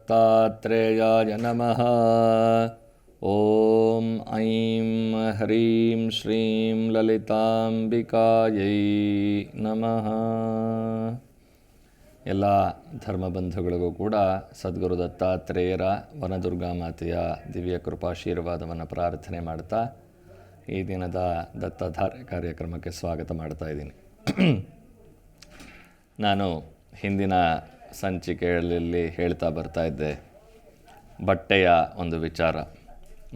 ದತ್ತಾತ್ರೇಯಾಯ ನಮಃ. ಓಂ ಐಂ ಹ್ರೀಂ ಶ್ರೀಂ ಲಲಿತಾಂಬಿಕಾಯೈ ನಮಃ. ಎಲ್ಲ ಧರ್ಮಬಂಧುಗಳಿಗೂ ಕೂಡ ಸದ್ಗುರು ದತ್ತಾತ್ರೇಯರ ವನದುರ್ಗಾ ಮಾತೆಯ ದಿವ್ಯ ಕೃಪಾಶೀರ್ವಾದವನ್ನು ಪ್ರಾರ್ಥನೆ ಮಾಡ್ತಾ ಈ ದಿನದ ದತ್ತಧಾರೆ ಕಾರ್ಯಕ್ರಮಕ್ಕೆ ಸ್ವಾಗತ ಮಾಡ್ತಾ ಇದ್ದೀನಿ. ನಾನು ಹಿಂದಿನ ಸಂಚಿಕೆಗಳಲ್ಲಿ ಹೇಳ್ತಾ ಬರ್ತಾ ಇದ್ದೆ ಬಟ್ಟೆಯ ಒಂದು ವಿಚಾರ.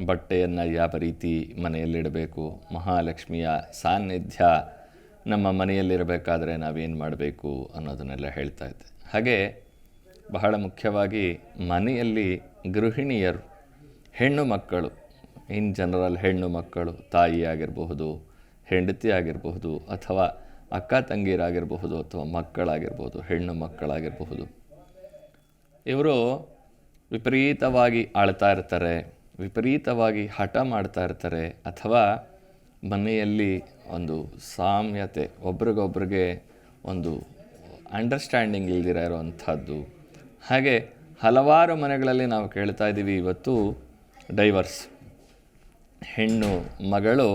ಬಟ್ಟೆಯನ್ನು ಯಾವ ರೀತಿ ಮನೆಯಲ್ಲಿಡಬೇಕು, ಮಹಾಲಕ್ಷ್ಮಿಯ ಸಾನ್ನಿಧ್ಯ ನಮ್ಮ ಮನೆಯಲ್ಲಿರಬೇಕಾದ್ರೆ ನಾವೇನು ಮಾಡಬೇಕು ಅನ್ನೋದನ್ನೆಲ್ಲ ಹೇಳ್ತಾ ಇದ್ದೆ. ಹಾಗೆ ಬಹಳ ಮುಖ್ಯವಾಗಿ ಮನೆಯಲ್ಲಿ ಗೃಹಿಣಿಯರು, ಹೆಣ್ಣು ಮಕ್ಕಳು, ಇನ್ ಜನರಲ್ ಹೆಣ್ಣು ಮಕ್ಕಳು, ತಾಯಿ ಆಗಿರಬಹುದು, ಹೆಂಡತಿ ಆಗಿರಬಹುದು, ಅಥವಾ ಅಕ್ಕ ತಂಗಿರಾಗಿರಬಹುದು, ಅಥವಾ ಮಕ್ಕಳಾಗಿರ್ಬೋದು, ಹೆಣ್ಣು ಮಕ್ಕಳಾಗಿರಬಹುದು. ಇವರು ವಿಪರೀತವಾಗಿ ಆಳ್ತಾ ಇರ್ತಾರೆ, ವಿಪರೀತವಾಗಿ ಹಠ ಮಾಡ್ತಾ ಇರ್ತಾರೆ, ಅಥವಾ ಮನೆಯಲ್ಲಿ ಒಂದು ಸಾಮ್ಯತೆ, ಒಬ್ರಿಗೊಬ್ರಿಗೆ ಒಂದು ಅಂಡರ್ಸ್ಟ್ಯಾಂಡಿಂಗ್ ಇಲ್ದಿರ ಇರುವಂಥದ್ದು. ಹಾಗೆ ಹಲವಾರು ಮನೆಗಳಲ್ಲಿ ನಾವು ಕೇಳ್ತಾ ಇದ್ದೀವಿ ಇವತ್ತು ಡೈವರ್ಸ್. ಹೆಣ್ಣು ಮಗಳು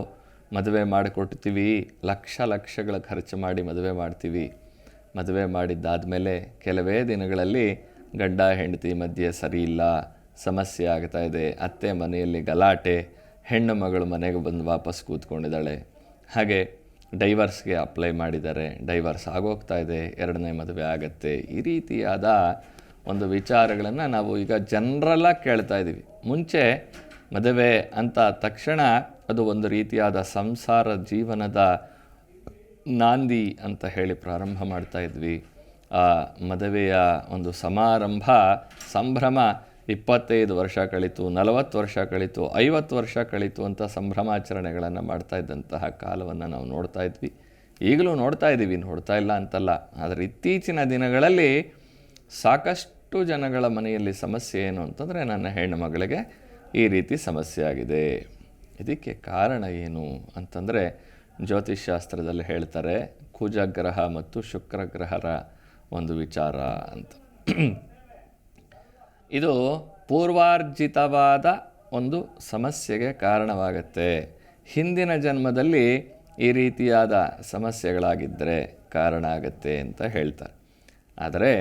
ಮದುವೆ ಮಾಡಿಕೊಡ್ತೀವಿ, ಲಕ್ಷಗಳ ಖರ್ಚು ಮಾಡಿ ಮದುವೆ ಮಾಡ್ತೀವಿ. ಮದುವೆ ಮಾಡಿದ್ದಾದಮೇಲೆ ಕೆಲವೇ ದಿನಗಳಲ್ಲಿ ಗಂಡ ಹೆಂಡತಿ ಮಧ್ಯೆ ಸರಿ ಇಲ್ಲ, ಸಮಸ್ಯೆ ಆಗ್ತಾ ಇದೆ, ಅತ್ತೆ ಮನೆಯಲ್ಲಿ ಗಲಾಟೆ, ಹೆಣ್ಣು ಮಗಳು ಮನೆಗೆ ಬಂದು ವಾಪಸ್ ಕೂತ್ಕೊಂಡಿದ್ದಾಳೆ. ಹಾಗೆ ಡೈವರ್ಸ್ಗೆ ಅಪ್ಲೈ ಮಾಡಿದ್ದಾರೆ, ಡೈವರ್ಸ್ ಆಗೋಗ್ತಾ ಇದೆ, ಎರಡನೇ ಮದುವೆ ಆಗತ್ತೆ. ಈ ರೀತಿಯಾದ ಒಂದು ವಿಚಾರಗಳನ್ನು ನಾವು ಈಗ ಜನರಲ್ಲಾಗಿ ಕೇಳ್ತಾ ಇದ್ದೀವಿ. ಮುಂಚೆ ಮದುವೆ ಅಂತ ತಕ್ಷಣ ಅದು ಒಂದು ರೀತಿಯಾದ ಸಂಸಾರ ಜೀವನದ ನಾಂದಿ ಅಂತ ಹೇಳಿ ಪ್ರಾರಂಭ ಮಾಡ್ತಾ ಇದ್ವಿ. ಆ ಮದುವೆಯ ಒಂದು ಸಮಾರಂಭ, ಸಂಭ್ರಮ 25 ವರ್ಷ ಕಳೀತು, 40 ವರ್ಷ ಕಳೀತು, 50 ವರ್ಷ ಕಳೀತು ಅಂತ ಸಂಭ್ರಮಾಚರಣೆಗಳನ್ನು ಮಾಡ್ತಾ ಇದ್ದಂತಹ ಕಾಲವನ್ನು ನಾವು ನೋಡ್ತಾ ಇದ್ವಿ. ಈಗಲೂ ನೋಡ್ತಾ ಇದ್ದೀವಿ, ನೋಡ್ತಾ ಇಲ್ಲ ಅಂತಲ್ಲ. ಆದರೆ ಇತ್ತೀಚಿನ ದಿನಗಳಲ್ಲಿ ಸಾಕಷ್ಟು ಜನಗಳ ಮನೆಯಲ್ಲಿ ಸಮಸ್ಯೆ ಏನು ಅಂತಂದರೆ, ನನ್ನ ಹೆಣ್ಣು ಮಗಳಿಗೆ ಈ ರೀತಿ ಸಮಸ್ಯೆ ಆಗಿದೆ. ಇದಕ್ಕೆ ಕಾರಣ ಏನು ಅಂತಂದರೆ, ಜ್ಯೋತಿಷ್ಶಾಸ್ತ್ರದಲ್ಲಿ ಹೇಳ್ತಾರೆ ಕುಜಗ್ರಹ ಮತ್ತು ಶುಕ್ರಗ್ರಹರ ಒಂದು ವಿಚಾರ ಅಂತ. ಇದು ಪೂರ್ವಾರ್ಜಿತವಾದ ಒಂದು ಸಮಸ್ಯೆಗೆ ಕಾರಣವಾಗುತ್ತೆ. ಹಿಂದಿನ ಜನ್ಮದಲ್ಲಿ ಈ ರೀತಿಯಾದ ಸಮಸ್ಯೆಗಳಾಗಿದ್ದರೆ ಕಾರಣ ಆಗುತ್ತೆ ಅಂತ ಹೇಳ್ತಾರೆ. ಆದರೆ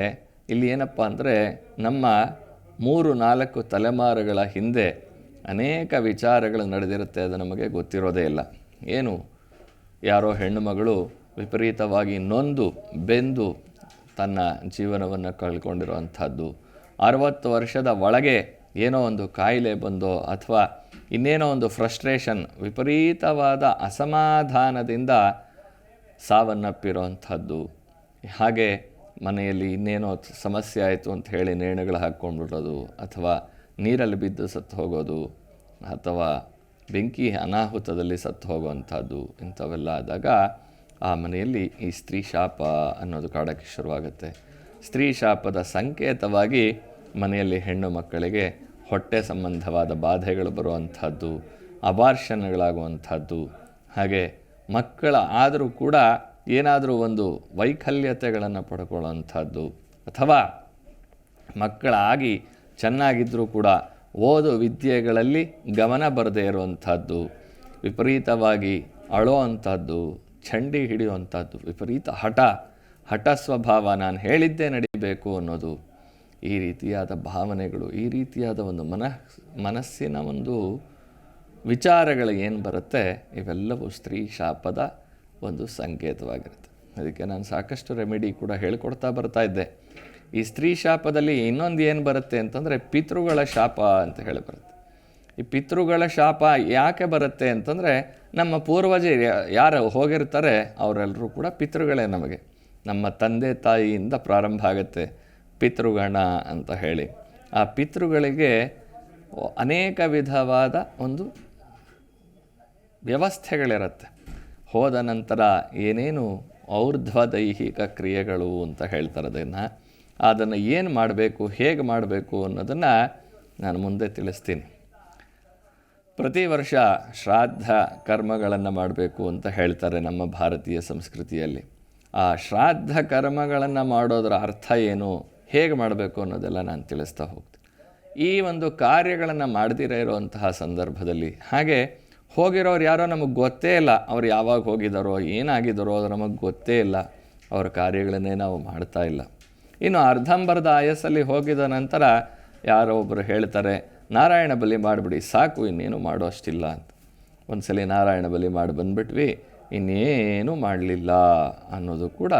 ಇಲ್ಲಿ ಏನಪ್ಪ ಅಂದರೆ, ನಮ್ಮ 3-4 ತಲೆಮಾರುಗಳ ಹಿಂದೆ ಅನೇಕ ವಿಚಾರಗಳು ನಡೆದಿರುತ್ತೆ, ಅದು ನಮಗೆ ಗೊತ್ತಿರೋದೇ ಇಲ್ಲ. ಏನು, ಯಾರೋ ಹೆಣ್ಣು ಮಗಳು ವಿಪರೀತವಾಗಿ ನೊಂದು ಬೆಂದು ತನ್ನ ಜೀವನವನ್ನು ಕಳ್ಕೊಂಡಿರುವಂಥದ್ದು, 60 ವರ್ಷದ ಒಳಗೆ ಏನೋ ಒಂದು ಕಾಯಿಲೆ ಬಂದೋ, ಅಥವಾ ಇನ್ನೇನೋ ಒಂದು ಫ್ರಸ್ಟ್ರೇಷನ್, ವಿಪರೀತವಾದ ಅಸಮಾಧಾನದಿಂದ ಸಾವನ್ನಪ್ಪಿರೋವಂಥದ್ದು. ಹಾಗೆ ಮನೆಯಲ್ಲಿ ಇನ್ನೇನೋ ಸಮಸ್ಯೆ ಆಯಿತು ಅಂತ ಹೇಳಿ ನೇಣುಗಳು ಹಾಕ್ಕೊಂಡ್ಬಿಡೋದು, ಅಥವಾ ನೀರಲ್ಲಿ ಬಿದ್ದು ಸತ್ತು ಹೋಗೋದು, ಅಥವಾ ಬೆಂಕಿ ಅನಾಹುತದಲ್ಲಿ ಸತ್ತು ಹೋಗುವಂಥದ್ದು. ಇಂಥವೆಲ್ಲ ಆದಾಗ ಆ ಮನೆಯಲ್ಲಿ ಈ ಸ್ತ್ರೀ ಶಾಪ ಅನ್ನೋದು ಕಾಡೋಕ್ಕೆ ಶುರುವಾಗುತ್ತೆ. ಸ್ತ್ರೀ ಶಾಪದ ಸಂಕೇತವಾಗಿ ಮನೆಯಲ್ಲಿ ಹೆಣ್ಣು ಮಕ್ಕಳಿಗೆ ಹೊಟ್ಟೆ ಸಂಬಂಧವಾದ ಬಾಧೆಗಳು ಬರುವಂಥದ್ದು, ಅಬಾರ್ಷನ್ಗಳಾಗುವಂಥದ್ದು. ಹಾಗೆ ಮಕ್ಕಳ ಆದರೂ ಕೂಡ ಏನಾದರೂ ಒಂದು ವೈಕಲ್ಯತೆಗಳನ್ನು ಪಡ್ಕೊಳ್ಳುವಂಥದ್ದು, ಅಥವಾ ಮಕ್ಕಳಾಗಿ ಚೆನ್ನಾಗಿದ್ದರೂ ಕೂಡ ಓದು ವಿದ್ಯೆಗಳಲ್ಲಿ ಗಮನ ಬರದೇ ಇರುವಂಥದ್ದು, ವಿಪರೀತವಾಗಿ ಅಳೋವಂಥದ್ದು, ಚಂಡಿ ಹಿಡಿಯುವಂಥದ್ದು, ವಿಪರೀತ ಹಠ ಸ್ವಭಾವ, ನಾನು ಹೇಳಿದ್ದೇ ನಡೀಬೇಕು ಅನ್ನೋದು, ಈ ರೀತಿಯಾದ ಭಾವನೆಗಳು, ಈ ರೀತಿಯಾದ ಒಂದು ಮನಸ್ಸಿನ ಒಂದು ವಿಚಾರಗಳು ಏನು ಬರುತ್ತೆ, ಇವೆಲ್ಲವೂ ಸ್ತ್ರೀ ಶಾಪದ ಒಂದು ಸಂಕೇತವಾಗಿರುತ್ತೆ. ಅದಕ್ಕೆ ನಾನು ಸಾಕಷ್ಟು ರೆಮಿಡಿ ಕೂಡ ಹೇಳಿಕೊಡ್ತಾ ಬರ್ತಾ ಇದ್ದೆ. ಈ ಸ್ತ್ರೀ ಶಾಪದಲ್ಲಿ ಇನ್ನೊಂದು ಏನು ಬರುತ್ತೆ ಅಂತಂದರೆ, ಪಿತೃಗಳ ಶಾಪ ಅಂತ ಹೇಳಿ ಬರುತ್ತೆ. ಈ ಪಿತೃಗಳ ಶಾಪ ಯಾಕೆ ಬರುತ್ತೆ ಅಂತಂದರೆ, ನಮ್ಮ ಪೂರ್ವಜರು ಯಾರು ಹೋಗಿರ್ತಾರೆ ಅವರೆಲ್ಲರೂ ಕೂಡ ಪಿತೃಗಳೇ ನಮಗೆ. ನಮ್ಮ ತಂದೆ ತಾಯಿಯಿಂದ ಪ್ರಾರಂಭ ಆಗುತ್ತೆ ಪಿತೃಗಣ ಅಂತ ಹೇಳಿ. ಆ ಪಿತೃಗಳಿಗೆ ಅನೇಕ ವಿಧವಾದ ಒಂದು ವ್ಯವಸ್ಥೆಗಳಿರುತ್ತೆ. ಹೋದ ನಂತರ ಏನೇನು ಔರ್ಧ್ವದೈಹಿಕ ಕ್ರಿಯೆಗಳು ಅಂತ ಹೇಳ್ತಾರೆ. ಅದನ್ನು ಏನು ಮಾಡಬೇಕು, ಹೇಗೆ ಮಾಡಬೇಕು ಅನ್ನೋದನ್ನು ನಾನು ಮುಂದೆ ತಿಳಿಸ್ತೀನಿ. ಪ್ರತಿ ವರ್ಷ ಶ್ರಾದ್ದ ಕರ್ಮಗಳನ್ನು ಮಾಡಬೇಕು ಅಂತ ಹೇಳ್ತಾರೆ ನಮ್ಮ ಭಾರತೀಯ ಸಂಸ್ಕೃತಿಯಲ್ಲಿ. ಆ ಶ್ರಾದ್ದ ಕರ್ಮಗಳನ್ನು ಮಾಡೋದರ ಅರ್ಥ ಏನು, ಹೇಗೆ ಮಾಡಬೇಕು ಅನ್ನೋದೆಲ್ಲ ನಾನು ತಿಳಿಸ್ತಾ ಹೋಗ್ತೀನಿ. ಈ ಒಂದು ಕಾರ್ಯಗಳನ್ನು ಮಾಡದಿರೇ ಇರುವಂತಹ ಸಂದರ್ಭದಲ್ಲಿ, ಹಾಗೆ ಹೋಗಿರೋರು ಯಾರೋ ನಮಗೆ ಗೊತ್ತೇ ಇಲ್ಲ, ಅವ್ರು ಯಾವಾಗ ಹೋಗಿದ್ದಾರೋ ಏನಾಗಿದ್ದಾರೋ ಅದು ನಮಗೆ ಗೊತ್ತೇ ಇಲ್ಲ, ಅವ್ರ ಕಾರ್ಯಗಳನ್ನೇ ನಾವು ಮಾಡ್ತಾ ಇಲ್ಲ. ಇನ್ನು ಅರ್ಧಂಬರ್ಧ ಆಯಸ್ಸಲ್ಲಿ ಹೋಗಿದ ನಂತರ ಯಾರೋ ಒಬ್ಬರು ಹೇಳ್ತಾರೆ, ನಾರಾಯಣ ಬಲಿ ಮಾಡಿಬಿಡಿ ಸಾಕು, ಇನ್ನೇನು ಮಾಡೋ ಅಷ್ಟಿಲ್ಲ ಅಂತ. ಒಂದು ಸಲ ನಾರಾಯಣ ಬಲಿ ಮಾಡಿ ಬಂದುಬಿಟ್ವಿ, ಇನ್ನೇನು ಮಾಡಲಿಲ್ಲ ಅನ್ನೋದು ಕೂಡ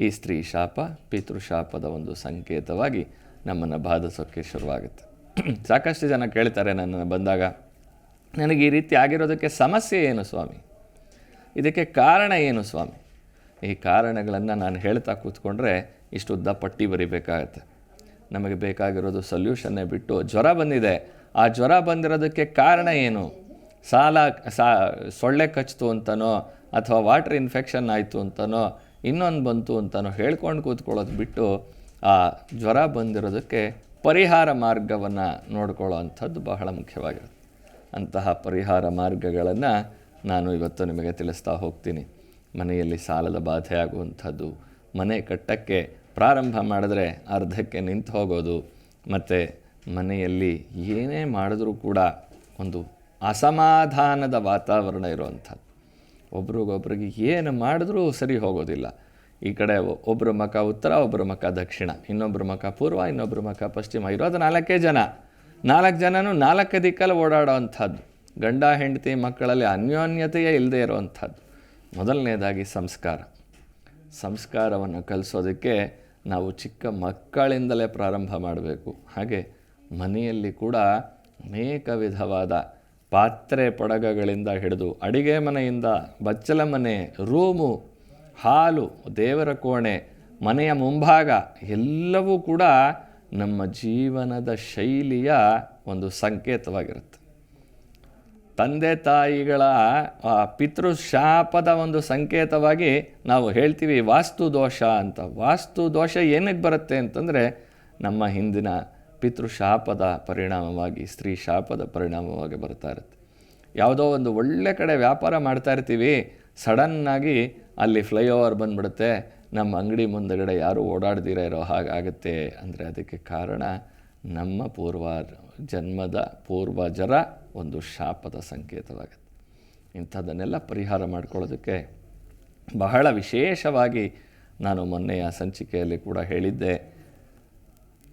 ಈ ಸ್ತ್ರೀ ಶಾಪ, ಪಿತೃಶಾಪದ ಒಂದು ಸಂಕೇತವಾಗಿ ನಮ್ಮನ್ನು ಬಾಧಿಸೋಕ್ಕೆ ಶುರುವಾಗುತ್ತೆ. ಸಾಕಷ್ಟು ಜನ ಕೇಳ್ತಾರೆ ನನ್ನನ್ನು ಬಂದಾಗ, ನನಗೆ ಈ ರೀತಿ ಆಗಿರೋದಕ್ಕೆ ಸಮಸ್ಯೆ ಏನು ಸ್ವಾಮಿ, ಇದಕ್ಕೆ ಕಾರಣ ಏನು ಸ್ವಾಮಿ? ಈ ಕಾರಣಗಳನ್ನು ನಾನು ಹೇಳ್ತಾ ಕೂತ್ಕೊಂಡ್ರೆ ಇಷ್ಟು ಉದ್ದ ಪಟ್ಟಿ ಬರಿಬೇಕಾಗತ್ತೆ. ನಮಗೆ ಬೇಕಾಗಿರೋದು ಸೊಲ್ಯೂಷನ್ನೇ ಬಿಟ್ಟು, ಜ್ವರ ಬಂದಿದೆ, ಆ ಜ್ವರ ಬಂದಿರೋದಕ್ಕೆ ಕಾರಣ ಏನು? ಸೊಳ್ಳೆ ಕಚ್ಚಿತು ಅಂತನೋ ಅಥವಾ ವಾಟರ್ ಇನ್ಫೆಕ್ಷನ್ ಆಯಿತು ಅಂತನೋ ಇನ್ನೊಂದು ಬಂತು ಅಂತನೋ ಹೇಳ್ಕೊಂಡು ಕೂತ್ಕೊಳ್ಳೋದು ಬಿಟ್ಟು, ಆ ಜ್ವರ ಬಂದಿರೋದಕ್ಕೆ ಪರಿಹಾರ ಮಾರ್ಗವನ್ನು ನೋಡ್ಕೊಳ್ಳೋ ಅಂಥದ್ದು ಬಹಳ ಮುಖ್ಯವಾಗಿರುತ್ತೆ. ಅಂತಹ ಪರಿಹಾರ ಮಾರ್ಗಗಳನ್ನು ನಾನು ಇವತ್ತು ನಿಮಗೆ ತಿಳಿಸ್ತಾ ಹೋಗ್ತೀನಿ. ಮನೆಯಲ್ಲಿ ಸಾಲದ ಬಾಧೆ ಆಗುವಂಥದ್ದು, ಮನೆ ಕಟ್ಟಕ್ಕೆ ಪ್ರಾರಂಭ ಮಾಡಿದ್ರೆ ಅರ್ಧಕ್ಕೆ ನಿಂತು ಹೋಗೋದು, ಮತ್ತು ಮನೆಯಲ್ಲಿ ಏನೇ ಮಾಡಿದ್ರೂ ಕೂಡ ಒಂದು ಅಸಮಾಧಾನದ ವಾತಾವರಣ ಇರುವಂಥದ್ದು. ಒಬ್ರಿಗೊಬ್ರಿಗೆ ಏನು ಮಾಡಿದ್ರೂ ಸರಿ ಹೋಗೋದಿಲ್ಲ. ಈ ಕಡೆ ಒಬ್ಬರ ಮುಖ ಉತ್ತರ, ಒಬ್ಬರ ಮುಖ ದಕ್ಷಿಣ, ಇನ್ನೊಬ್ಬರ ಮುಖ ಪೂರ್ವ, ಇನ್ನೊಬ್ಬರ ಮುಖ ಪಶ್ಚಿಮ, ಇರೋದು 4 ಜನ, 4 ಜನನೂ 4 ದಿಕ್ಕಲ್ಲಿ ಓಡಾಡೋ ಅಂಥದ್ದು. ಗಂಡ ಹೆಂಡತಿ ಮಕ್ಕಳಲ್ಲಿ ಅನ್ಯೋನ್ಯತೆಯೇ ಇಲ್ಲದೆ ಇರೋವಂಥದ್ದು. ಮೊದಲನೇದಾಗಿ ಸಂಸ್ಕಾರವನ್ನು ಕಲಿಸೋದಕ್ಕೆ ನಾವು ಚಿಕ್ಕ ಮಕ್ಕಳಿಂದಲೇ ಪ್ರಾರಂಭ ಮಾಡಬೇಕು. ಹಾಗೆ ಮನೆಯಲ್ಲಿ ಕೂಡ ಅನೇಕ ವಿಧವಾದ ಪಾತ್ರೆ ಪಡಗಗಳಿಂದ ಹಿಡಿದು ಅಡಿಗೆ ಮನೆಯಿಂದ ಬಚ್ಚಲ ಮನೆ, ರೂಮು, ಹಾಲು, ದೇವರ ಕೋಣೆ, ಮನೆಯ ಮುಂಭಾಗ ಎಲ್ಲವೂ ಕೂಡ ನಮ್ಮ ಜೀವನದ ಶೈಲಿಯ ಒಂದು ಸಂಕೇತವಾಗಿರುತ್ತೆ. ತಂದೆ ತಾಯಿಗಳ ಪಿತೃಶಾಪದ ಒಂದು ಸಂಕೇತವಾಗಿ ನಾವು ಹೇಳ್ತೀವಿ ವಾಸ್ತು ದೋಷ ಅಂತ. ವಾಸ್ತು ದೋಷ ಏನಕ್ಕೆ ಬರುತ್ತೆ ಅಂತಂದರೆ, ನಮ್ಮ ಹಿಂದಿನ ಪಿತೃಶಾಪದ ಪರಿಣಾಮವಾಗಿ, ಸ್ತ್ರೀ ಶಾಪದ ಪರಿಣಾಮವಾಗಿ ಬರ್ತಾ ಇರುತ್ತೆ. ಯಾವುದೋ ಒಂದು ಒಳ್ಳೆ ಕಡೆ ವ್ಯಾಪಾರ ಮಾಡ್ತಾ ಇರ್ತೀವಿ, ಸಡನ್ನಾಗಿ ಅಲ್ಲಿ ಫ್ಲೈಓವರ್ ಬಂದುಬಿಡುತ್ತೆ, ನಮ್ಮ ಅಂಗಡಿ ಮುಂದಗಡೆ ಯಾರೂ ಓಡಾಡ್ದಿರ ಇರೋ ಹಾಗಾಗುತ್ತೆ. ಅಂದರೆ ಅದಕ್ಕೆ ಕಾರಣ ನಮ್ಮ ಜನ್ಮದ ಪೂರ್ವಜರ ಒಂದು ಶಾಪದ ಸಂಕೇತವಾಗುತ್ತೆ. ಇಂಥದ್ದನ್ನೆಲ್ಲ ಪರಿಹಾರ ಮಾಡ್ಕೊಳ್ಳೋದಕ್ಕೆ ಬಹಳ ವಿಶೇಷವಾಗಿ ನಾನು ಮೊನ್ನೆಯ ಸಂಚಿಕೆಯಲ್ಲಿ ಕೂಡ ಹೇಳಿದ್ದೆ,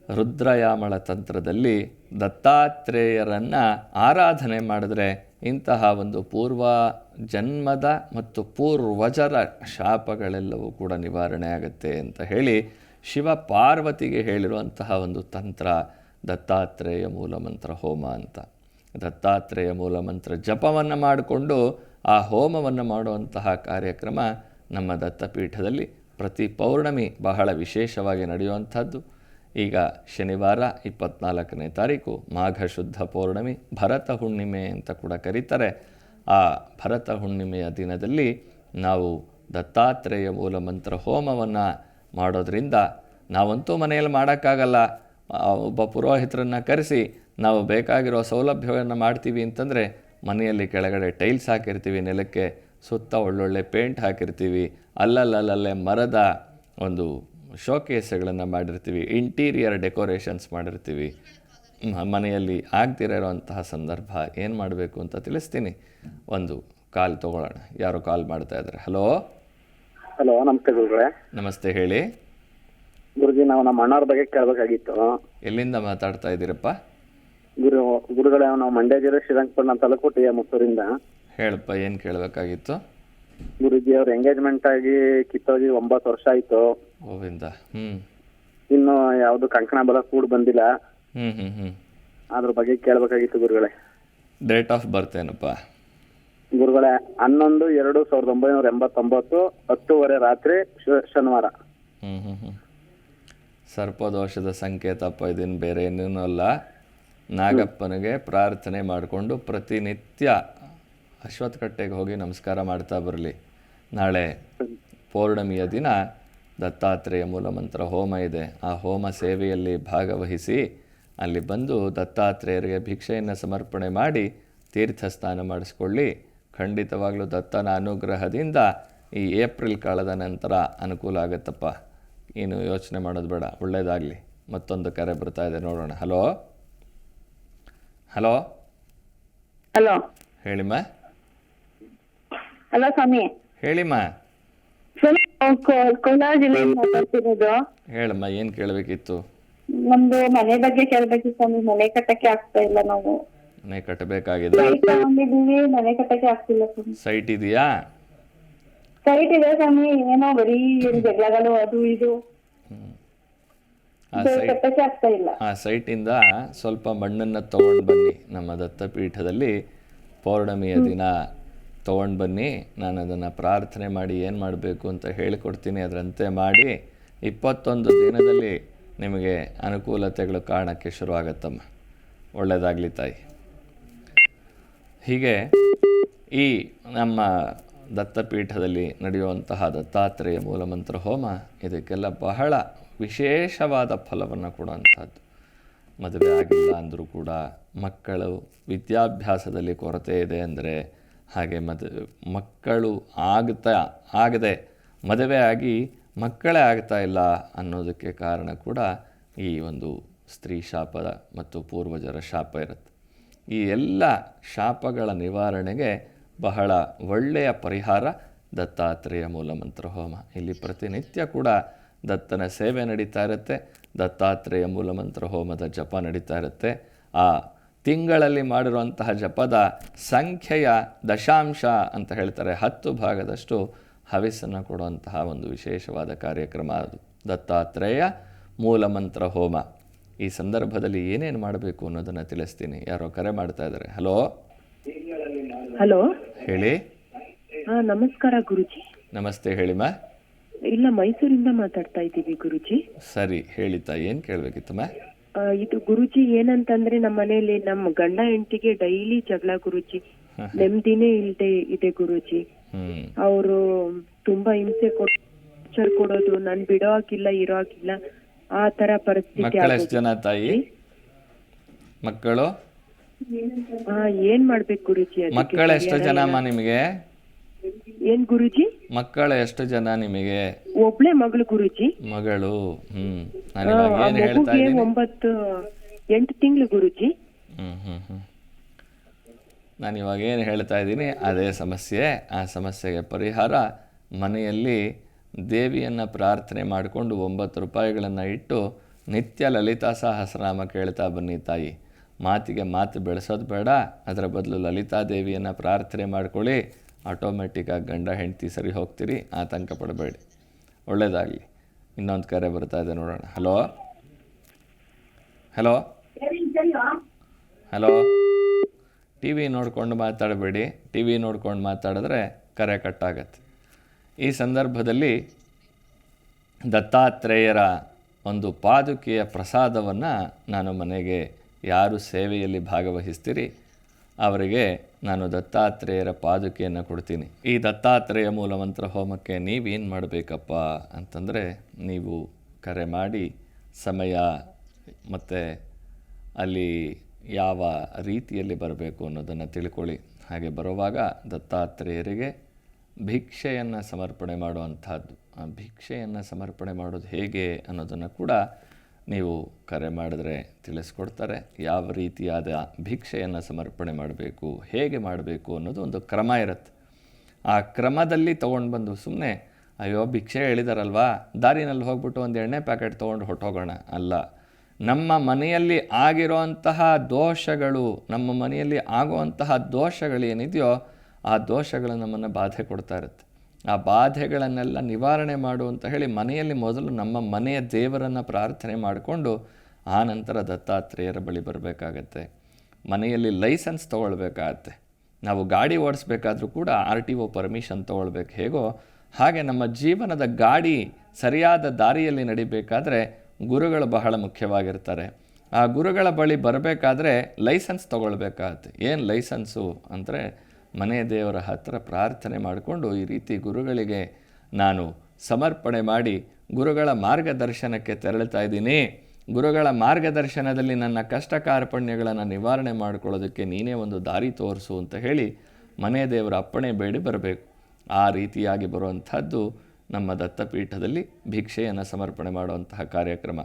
ರುದ್ರಯಾಮಳ ತಂತ್ರದಲ್ಲಿ ದತ್ತಾತ್ರೇಯರನ್ನು ಆರಾಧನೆ ಮಾಡಿದ್ರೆ ಇಂತಹ ಒಂದು ಪೂರ್ವ ಜನ್ಮದ ಮತ್ತು ಪೂರ್ವಜರ ಶಾಪಗಳೆಲ್ಲವೂ ಕೂಡ ನಿವಾರಣೆ ಆಗುತ್ತೆ ಅಂತ ಹೇಳಿ ಶಿವ ಪಾರ್ವತಿಗೆ ಹೇಳಿರುವಂತಹ ಒಂದು ತಂತ್ರ ದತ್ತಾತ್ರೇಯ ಮೂಲಮಂತ್ರ ಹೋಮ ಅಂತ. ದತ್ತಾತ್ರೇಯ ಮೂಲಮಂತ್ರ ಜಪವನ್ನು ಮಾಡಿಕೊಂಡು ಆ ಹೋಮವನ್ನು ಮಾಡುವಂತಹ ಕಾರ್ಯಕ್ರಮ ನಮ್ಮ ದತ್ತಪೀಠದಲ್ಲಿ ಪ್ರತಿ ಪೌರ್ಣಮಿ ಬಹಳ ವಿಶೇಷವಾಗಿ ನಡೆಯುವಂಥದ್ದು. ಈಗ ಶನಿವಾರ 24ನೇ ತಾರೀಕು ಮಾಘ ಶುದ್ಧ ಪೌರ್ಣಮಿ, ಭರತ ಹುಣ್ಣಿಮೆ ಅಂತ ಕೂಡ ಕರೀತಾರೆ. ಆ ಭರತ ಹುಣ್ಣಿಮೆಯ ದಿನದಲ್ಲಿ ನಾವು ದತ್ತಾತ್ರೇಯ ಮೂಲಮಂತ್ರ ಹೋಮವನ್ನು ಮಾಡೋದ್ರಿಂದ, ನಾವಂತೂ ಮನೆಯಲ್ಲಿ ಮಾಡೋಕ್ಕಾಗಲ್ಲ, ಒಬ್ಬ ಪುರೋಹಿತರನ್ನು ಕರೆಸಿ ನಾವು ಬೇಕಾಗಿರೋ ಸೌಲಭ್ಯವನ್ನು ಮಾಡ್ತೀವಿ ಅಂತಂದರೆ ಮನೆಯಲ್ಲಿ ಕೆಳಗಡೆ ಟೈಲ್ಸ್ ಹಾಕಿರ್ತೀವಿ, ನೆಲಕ್ಕೆ ಸುತ್ತ ಒಳ್ಳೊಳ್ಳೆ ಪೇಂಟ್ ಹಾಕಿರ್ತೀವಿ, ಅಲ್ಲಲ್ಲೇ ಮರದ ಒಂದು ಶೋಕೇಸ್ಗಳನ್ನು ಮಾಡಿರ್ತೀವಿ, ಇಂಟೀರಿಯರ್ ಡೆಕೋರೇಷನ್ಸ್ ಮಾಡಿರ್ತೀವಿ. ಮನೆಯಲ್ಲಿ ಆಗ್ತಿರೋಂತಹ ಸಂದರ್ಭ ಏನು ಮಾಡಬೇಕು ಅಂತ ತಿಳಿಸ್ತೀನಿ. ಒಂದು ಕಾಲ್ ತೊಗೊಳ್ಳೋಣ. ಯಾರು ಕಾಲ್ ಮಾಡ್ತಾ ಇದ್ದಾರೆ? ಹಲೋ. ನಮಸ್ತೆ ಗುರುಗಳೇ. ನಮಸ್ತೆ, ಹೇಳಿ ಗುರುಜಿ. ನಾವು ನಮ್ಮ ಅಣ್ಣವ್ರ ಬಗ್ಗೆ ಕೇಳಬೇಕಾಗಿತ್ತು. ಎಲ್ಲಿಂದ ಮಾತಾಡ್ತಾ ಇದ್ದೀರಪ್ಪ? ಗುರುಗಳೇ, ನಾವು ಮಂಡ್ಯ ಜಿಲ್ಲೆ ಶ್ರೀರಂಗಪಟ್ಟಣ ತಾಲೂಕು ಟಿ ಮುತ್ತೂರಿಂದ. ಹೇಳಪ್ಪ, ಏನು ಕೇಳಬೇಕಾಗಿತ್ತು? ಗುರುಜಿ, ಅವ್ರ ಎಂಗೇಜ್ಮೆಂಟ್ ಆಗಿ ಕಿತ್ತೋಗಿ 9 ವರ್ಷ ಆಯ್ತು. ಗೋವಿಂದ. ಇನ್ನು ಯಾವ್ದು ಕಂಕಣ ಬಲ ಕೂಡ ಬಂದಿಲ್ಲ. ಅದ್ರ ಬಗ್ಗೆ ಕೇಳಬೇಕಾಗಿತ್ತು ಗುರುಗಳೇ. ಡೇಟ್ ಆಫ್ ಬರ್ತ್ ಏನಪ್ಪ? ಗುರುಗಳೇ, 11/2/1989, 10:00 ರಾತ್ರಿ, ಶನಿವಾರ. ಸರ್ಪದೋಷದ ಸಂಕೇತಪ್ಪ, ಇದನ್ನು ಬೇರೆ ಏನೇನೂ ಅಲ್ಲ. ನಾಗಪ್ಪನಿಗೆ ಪ್ರಾರ್ಥನೆ ಮಾಡಿಕೊಂಡು ಪ್ರತಿನಿತ್ಯ ಅಶ್ವತ್ಥಕಟ್ಟೆಗೆ ಹೋಗಿ ನಮಸ್ಕಾರ ಮಾಡ್ತಾ ಬರಲಿ. ನಾಳೆ ಪೌರ್ಣಮಿಯ ದಿನ ದತ್ತಾತ್ರೇಯ ಮೂಲಮಂತ್ರ ಹೋಮ ಇದೆ. ಆ ಹೋಮ ಸೇವೆಯಲ್ಲಿ ಭಾಗವಹಿಸಿ ಅಲ್ಲಿ ಬಂದು ದತ್ತಾತ್ರೇಯರಿಗೆ ಭಿಕ್ಷೆಯನ್ನು ಸಮರ್ಪಣೆ ಮಾಡಿ ತೀರ್ಥಸ್ನಾನ ಮಾಡಿಸ್ಕೊಳ್ಳಿ. ಖಂಡಿತವಾಗಲೂ ದತ್ತನ ಅನುಗ್ರಹದಿಂದ ಈ ಏಪ್ರಿಲ್ ಕಾಲದ ನಂತರ ಅನುಕೂಲ ಆಗುತ್ತಪ್ಪ. ಏನು ಯೋಚನೆ ಮಾಡೋದು ಬೇಡ, ಒಳ್ಳೆಯದಾಗಲಿ. ಮತ್ತೊಂದು ಕರೆ ಬರ್ತಾ ಇದೆ, ನೋಡೋಣ. ಹಲೋ. ಹಲೋ ಹಲೋ ಹೇಳಿಮ್ಮ. ಹಲೋ ಸ್ವಾಮಿ. ಹೇಳಿಮ್ಮ. ಸ್ವಾಮಿ, ಕೋಲಾರ ಜಿಲ್ಲೆಯಿಂದ ಮಾತಾಡ್ತಿರೋದು. ಹೇಳಮ್ಮ, ಏನು ಕೇಳಬೇಕಿತ್ತು? ನಮ್ದು ಮನೆ ಬಗ್ಗೆ ಕೇಳ್ಬೇಕಿತ್ತು ಸ್ವಾಮಿ. ಮನೆ ಕಟ್ಟಕ್ಕೆ ಆಗ್ತಾ ಇಲ್ಲ. ನಾವು ಮನೆ ಕಟ್ಟಬೇಕಾಗಿದೆ. ಸೈಟ್ ತಗೊಂಡಿದೀವಿ, ಮನೆ ಕಟ್ಟಕ್ಕೆ ಆಗ್ತಿಲ್ಲ ಸ್ವಾಮಿ. ಸೈಟ್ ಇದೆಯಾ? ಸೈಟ್ ಇದೆ ಸ್ವಾಮಿ, ಏನೋ ಬರೀ ಜಗಳಗಳು ಅದು ಇದು, ಆ ಕಟ್ಟಕ್ಕೆ ಆಗ್ತಾ ಇಲ್ಲ. ಆ ಸೈಟಿಂದ ಸ್ವಲ್ಪ ಮಣ್ಣನ್ನು ತೊಗೊಂಡು ಬನ್ನಿ. ನಮ್ಮ ದತ್ತಪೀಠದಲ್ಲಿ ಪೌರ್ಣಮಿಯ ದಿನ ತೊಗೊಂಡು ಬನ್ನಿ. ನಾನು ಅದನ್ನು ಪ್ರಾರ್ಥನೆ ಮಾಡಿ ಏನು ಮಾಡಬೇಕು ಅಂತ ಹೇಳಿಕೊಡ್ತೀನಿ. ಅದರಂತೆ ಮಾಡಿ 21 ದಿನದಲ್ಲಿ ನಿಮಗೆ ಅನುಕೂಲತೆಗಳು ಕಾರಣಕ್ಕೆ ಶುರುವಾಗತ್ತಮ್ಮ. ಒಳ್ಳೆಯದಾಗಲಿ ತಾಯಿ. ಹೀಗೆ ಈ ನಮ್ಮ ದತ್ತಪೀಠದಲ್ಲಿ ನಡೆಯುವಂತಹ ದತ್ತಾತ್ರೇಯ ಮೂಲಮಂತ್ರ ಹೋಮ ಇದಕ್ಕೆಲ್ಲ ಬಹಳ ವಿಶೇಷವಾದ ಫಲವನ್ನು ಕೊಡುವಂಥದ್ದು. ಮದುವೆ ಆಗಿಲ್ಲ ಅಂದರೂ ಕೂಡ, ಮಕ್ಕಳು ವಿದ್ಯಾಭ್ಯಾಸದಲ್ಲಿ ಕೊರತೆ ಇದೆ ಅಂದರೆ, ಹಾಗೆ ಮಕ್ಕಳು ಆಗದೆ ಮದುವೆ ಆಗಿ ಮಕ್ಕಳೇ ಆಗ್ತಾ ಇಲ್ಲ ಅನ್ನೋದಕ್ಕೆ ಕಾರಣ ಕೂಡ ಈ ಒಂದು ಸ್ತ್ರೀ ಶಾಪದ ಮತ್ತು ಪೂರ್ವಜರ ಶಾಪ ಇರುತ್ತೆ. ಈ ಎಲ್ಲ ಶಾಪಗಳ ನಿವಾರಣೆಗೆ ಬಹಳ ಒಳ್ಳೆಯ ಪರಿಹಾರ ದತ್ತಾತ್ರೇಯ ಮೂಲಮಂತ್ರ ಹೋಮ. ಇಲ್ಲಿ ಪ್ರತಿನಿತ್ಯ ಕೂಡ ದತ್ತನ ಸೇವೆ ನಡೀತಾ ಇರುತ್ತೆ. ದತ್ತಾತ್ರೇಯ ಮೂಲಮಂತ್ರ ಹೋಮದ ಜಪ ನಡೀತಾ ಇರುತ್ತೆ. ಆ ತಿಂಗಳಲ್ಲಿ ಮಾಡಿರುವಂತಹ ಜಪದ ಸಂಖ್ಯೆಯ ದಶಾಂಶ ಅಂತ ಹೇಳ್ತಾರೆ, 10 ಭಾಗದಷ್ಟು ಹವಿಸ್ಸನ್ನು ಕೊಡುವಂತಹ ಒಂದು ವಿಶೇಷವಾದ ಕಾರ್ಯಕ್ರಮ ಅದು ದತ್ತಾತ್ರೇಯ ಮೂಲಮಂತ್ರ ಹೋಮ. ಈ ಸಂದರ್ಭದಲ್ಲಿ ಏನೇನು ಮಾಡಬೇಕು ಅನ್ನೋದನ್ನು ತಿಳಿಸ್ತೀನಿ. ಯಾರೋ ಕರೆ ಮಾಡ್ತಾ ಇದ್ದಾರೆ. ಹಲೋ ಹಲೋ, ಹೇಳಿ. ನಮಸ್ಕಾರ ಗುರುಜಿ. ನಮಸ್ತೆ, ಹೇಳಿಮ್ಮ. ಇಲ್ಲ, ಮೈಸೂರಿಂದ ಮಾತಾಡ್ತಾ ಇದ್ದೀವಿ ಗುರುಜಿ. ಸರಿ, ಹೇಳಿ ತಾಯಿ, ಏನು ಕೇಳಬೇಕಿತ್ತಮ್ಮ? ಇದು ಗುರುಜಿ ಏನಂತಂದ್ರೆ, ನಮ್ಮ ಮನೆಯಲ್ಲಿ ನಮ್ಮ ಗಂಡ ಹೆಂಡತಿಗೆ ಡೈಲಿ ಜಗಳ ಗುರುಜಿ. ನೆಮ್ಮದಿನೇ ಇಲ್ದೆ ಇದೆ ಗುರುಜಿ. ಅವರು ತುಂಬಾ ಹಿಂಸೆ ಕೊಡೋದು, ನಾನ್ ಬಿಡೋ ಹಾಕಿಲ್ಲ, ಇರೋ ಹಾಕಿಲ್ಲ, ಆ ತರ ಪರಿಸ್ಥಿತಿ. ಮಕ್ಕಳು ಎಷ್ಟು ಜನ ತಾಯಿ? ಮಕ್ಕಳು ಏನ್ ಮಾಡ್ಬೇಕು ಗುರುಜಿ? ಮಕ್ಕಳು ಎಷ್ಟು ಜನ ಅಮ್ಮ ನಿಮಗೆ? ಏನ್ ಗುರುಜಿ? ಮಕ್ಕಳು ಎಷ್ಟು ಜನ ನಿಮಗೆ? ಒಬ್ಳೆ ಮಗಳು ಗುರುಜಿ. ಮಗಳು. ನಾನು ಇವಾಗ ಏನು ಹೇಳ್ತಾ ಇದ್ದೀನಿ? 8 ತಿಂಗಳು ಗುರುಜಿ. ನಾನು ಇವಾಗ ಏನು ಹೇಳ್ತಾ ಇದ್ದೀನಿ ಅದೇ ಸಮಸ್ಯೆ. ಆ ಸಮಸ್ಯೆಗೆ ಪರಿಹಾರ ಮನೆಯಲ್ಲಿ ದೇವಿಯನ್ನು ಪ್ರಾರ್ಥನೆ ಮಾಡಿಕೊಂಡು 9 ರೂಪಾಯಿಗಳನ್ನು ಇಟ್ಟು ನಿತ್ಯ ಲಲಿತಾ ಸಹಸ್ರನಾಮ ಕೇಳ್ತಾ ಬನ್ನಿ ತಾಯಿ. ಮಾತಿಗೆ ಮಾತು ಬೆಳೆಸೋದು ಬೇಡ, ಅದರ ಬದಲು ಲಲಿತಾ ದೇವಿಯನ್ನು ಪ್ರಾರ್ಥನೆ ಮಾಡ್ಕೊಳ್ಳಿ. ಆಟೋಮೆಟಿಕ್ಕಾಗಿ ಗಂಡ ಹೆಂಡತಿ ಸರಿ ಹೋಗ್ತೀರಿ, ಆತಂಕ ಪಡಬೇಡಿ. ಒಳ್ಳೆಯದಾಗಲಿ. ಇನ್ನೊಂದು ಕರೆ ಬರ್ತಾ ಇದೆ, ನೋಡೋಣ. Hello hello hello. T V ನೋಡ್ಕೊಂಡು ಮಾತಾಡಬೇಡಿ. ಟಿ ವಿ ನೋಡ್ಕೊಂಡು ಮಾತಾಡಿದ್ರೆ ಕರೆ ಕಟ್ಟಾಗತ್ತೆ. ಈ ಸಂದರ್ಭದಲ್ಲಿ ದತ್ತಾತ್ರೇಯರ ಒಂದು ಪಾದುಕೆಯ ಪ್ರಸಾದವನ್ನು ನಾನು ಮನೆಗೆ ಯಾರು ಸೇವೆಯಲ್ಲಿ ಭಾಗವಹಿಸ್ತೀರಿ ಅವರಿಗೆ ನಾನು ದತ್ತಾತ್ರೇಯರ ಪಾದುಕೆಯನ್ನು ಕೊಡ್ತೀನಿ. ಈ ದತ್ತಾತ್ರೇಯ ಮೂಲಮಂತ್ರ ಹೋಮಕ್ಕೆ ನೀವೇನು ಮಾಡಬೇಕಪ್ಪ ಅಂತಂದರೆ, ನೀವು ಕರೆ ಮಾಡಿ ಸಮಯ ಮತ್ತು ಅಲ್ಲಿ ಯಾವ ರೀತಿಯಲ್ಲಿ ಬರಬೇಕು ಅನ್ನೋದನ್ನು ತಿಳ್ಕೊಳ್ಳಿ. ಹಾಗೆ ಬರುವಾಗ ದತ್ತಾತ್ರೇಯರಿಗೆ ಭಿಕ್ಷೆಯನ್ನು ಸಮರ್ಪಣೆ ಮಾಡುವಂಥದ್ದು. ಆ ಭಿಕ್ಷೆಯನ್ನು ಸಮರ್ಪಣೆ ಮಾಡೋದು ಹೇಗೆ ಅನ್ನೋದನ್ನು ಕೂಡ ನೀವು ಕರೆ ಮಾಡಿದ್ರೆ ತಿಳಿಸ್ಕೊಡ್ತಾರೆ. ಯಾವ ರೀತಿಯಾದ ಭಿಕ್ಷೆಯನ್ನು ಸಮರ್ಪಣೆ ಮಾಡಬೇಕು, ಹೇಗೆ ಮಾಡಬೇಕು ಅನ್ನೋದು ಒಂದು ಕ್ರಮ ಇರುತ್ತೆ. ಆ ಕ್ರಮದಲ್ಲಿ ತೊಗೊಂಡು ಬಂದು ಸುಮ್ಮನೆ ಅಯ್ಯೋ ಭಿಕ್ಷೆ ಹೇಳಿದಾರಲ್ವಾ, ದಾರಿನಲ್ಲಿ ಹೋಗ್ಬಿಟ್ಟು ಒಂದು ಎಣ್ಣೆ ಪ್ಯಾಕೆಟ್ ತೊಗೊಂಡು ಹೊಟ್ಟೋಗೋಣ ಅಲ್ಲ. ನಮ್ಮ ಮನೆಯಲ್ಲಿ ಆಗಿರೋಂತಹ ದೋಷಗಳು, ನಮ್ಮ ಮನೆಯಲ್ಲಿ ಆಗುವಂತಹ ದೋಷಗಳೇನಿದೆಯೋ ಆ ದೋಷಗಳು ನಮ್ಮನ್ನು ಬಾಧೆ ಕೊಡ್ತಾ ಇರುತ್ತೆ. ಆ ಬಾಧೆಗಳನ್ನೆಲ್ಲ ನಿವಾರಣೆ ಮಾಡು ಅಂತ ಹೇಳಿ ಮನೆಯಲ್ಲಿ ಮೊದಲು ನಮ್ಮ ಮನೆಯ ದೇವರನ್ನು ಪ್ರಾರ್ಥನೆ ಮಾಡಿಕೊಂಡು ಆ ನಂತರ ದತ್ತಾತ್ರೇಯರ ಬಳಿ ಬರಬೇಕಾಗತ್ತೆ. ಮನೆಯಲ್ಲಿ ಲೈಸೆನ್ಸ್ ತೊಗೊಳ್ಬೇಕಾಗತ್ತೆ. ನಾವು ಗಾಡಿ ಓಡಿಸ್ಬೇಕಾದ್ರೂ ಕೂಡ RTO ಪರ್ಮಿಷನ್ ತೊಗೊಳ್ಬೇಕು. ಹೇಗೋ ಹಾಗೆ ನಮ್ಮ ಜೀವನದ ಗಾಡಿ ಸರಿಯಾದ ದಾರಿಯಲ್ಲಿ ನಡಿಬೇಕಾದ್ರೆ ಗುರುಗಳು ಬಹಳ ಮುಖ್ಯವಾಗಿರ್ತಾರೆ. ಆ ಗುರುಗಳ ಬಳಿ ಬರಬೇಕಾದ್ರೆ ಲೈಸೆನ್ಸ್ ತೊಗೊಳ್ಬೇಕಾಗತ್ತೆ. ಏನು ಲೈಸೆನ್ಸು ಅಂದರೆ, ಮನೆ ದೇವರ ಹತ್ತಿರ ಪ್ರಾರ್ಥನೆ ಮಾಡಿಕೊಂಡು ಈ ರೀತಿ ಗುರುಗಳಿಗೆ ನಾನು ಸಮರ್ಪಣೆ ಮಾಡಿ ಗುರುಗಳ ಮಾರ್ಗದರ್ಶನಕ್ಕೆ ತೆರಳುತ್ತಾ ಇದ್ದೀನಿ, ಗುರುಗಳ ಮಾರ್ಗದರ್ಶನದಲ್ಲಿ ನನ್ನ ಕಷ್ಟ ಕಾರ್ಪಣ್ಯಗಳನ್ನು ನಿವಾರಣೆ ಮಾಡಿಕೊಳ್ಳೋದಕ್ಕೆ ನೀನೇ ಒಂದು ದಾರಿ ತೋರಿಸು ಅಂತ ಹೇಳಿ ಮನೆ ದೇವರ ಅಪ್ಪಣೆ ಬೇಡಿ ಬರಬೇಕು. ಆ ರೀತಿಯಾಗಿ ಬರುವಂಥದ್ದು ನಮ್ಮ ದತ್ತಪೀಠದಲ್ಲಿ ಭಿಕ್ಷೆಯನ್ನು ಸಮರ್ಪಣೆ ಮಾಡುವಂತಹ ಕಾರ್ಯಕ್ರಮ.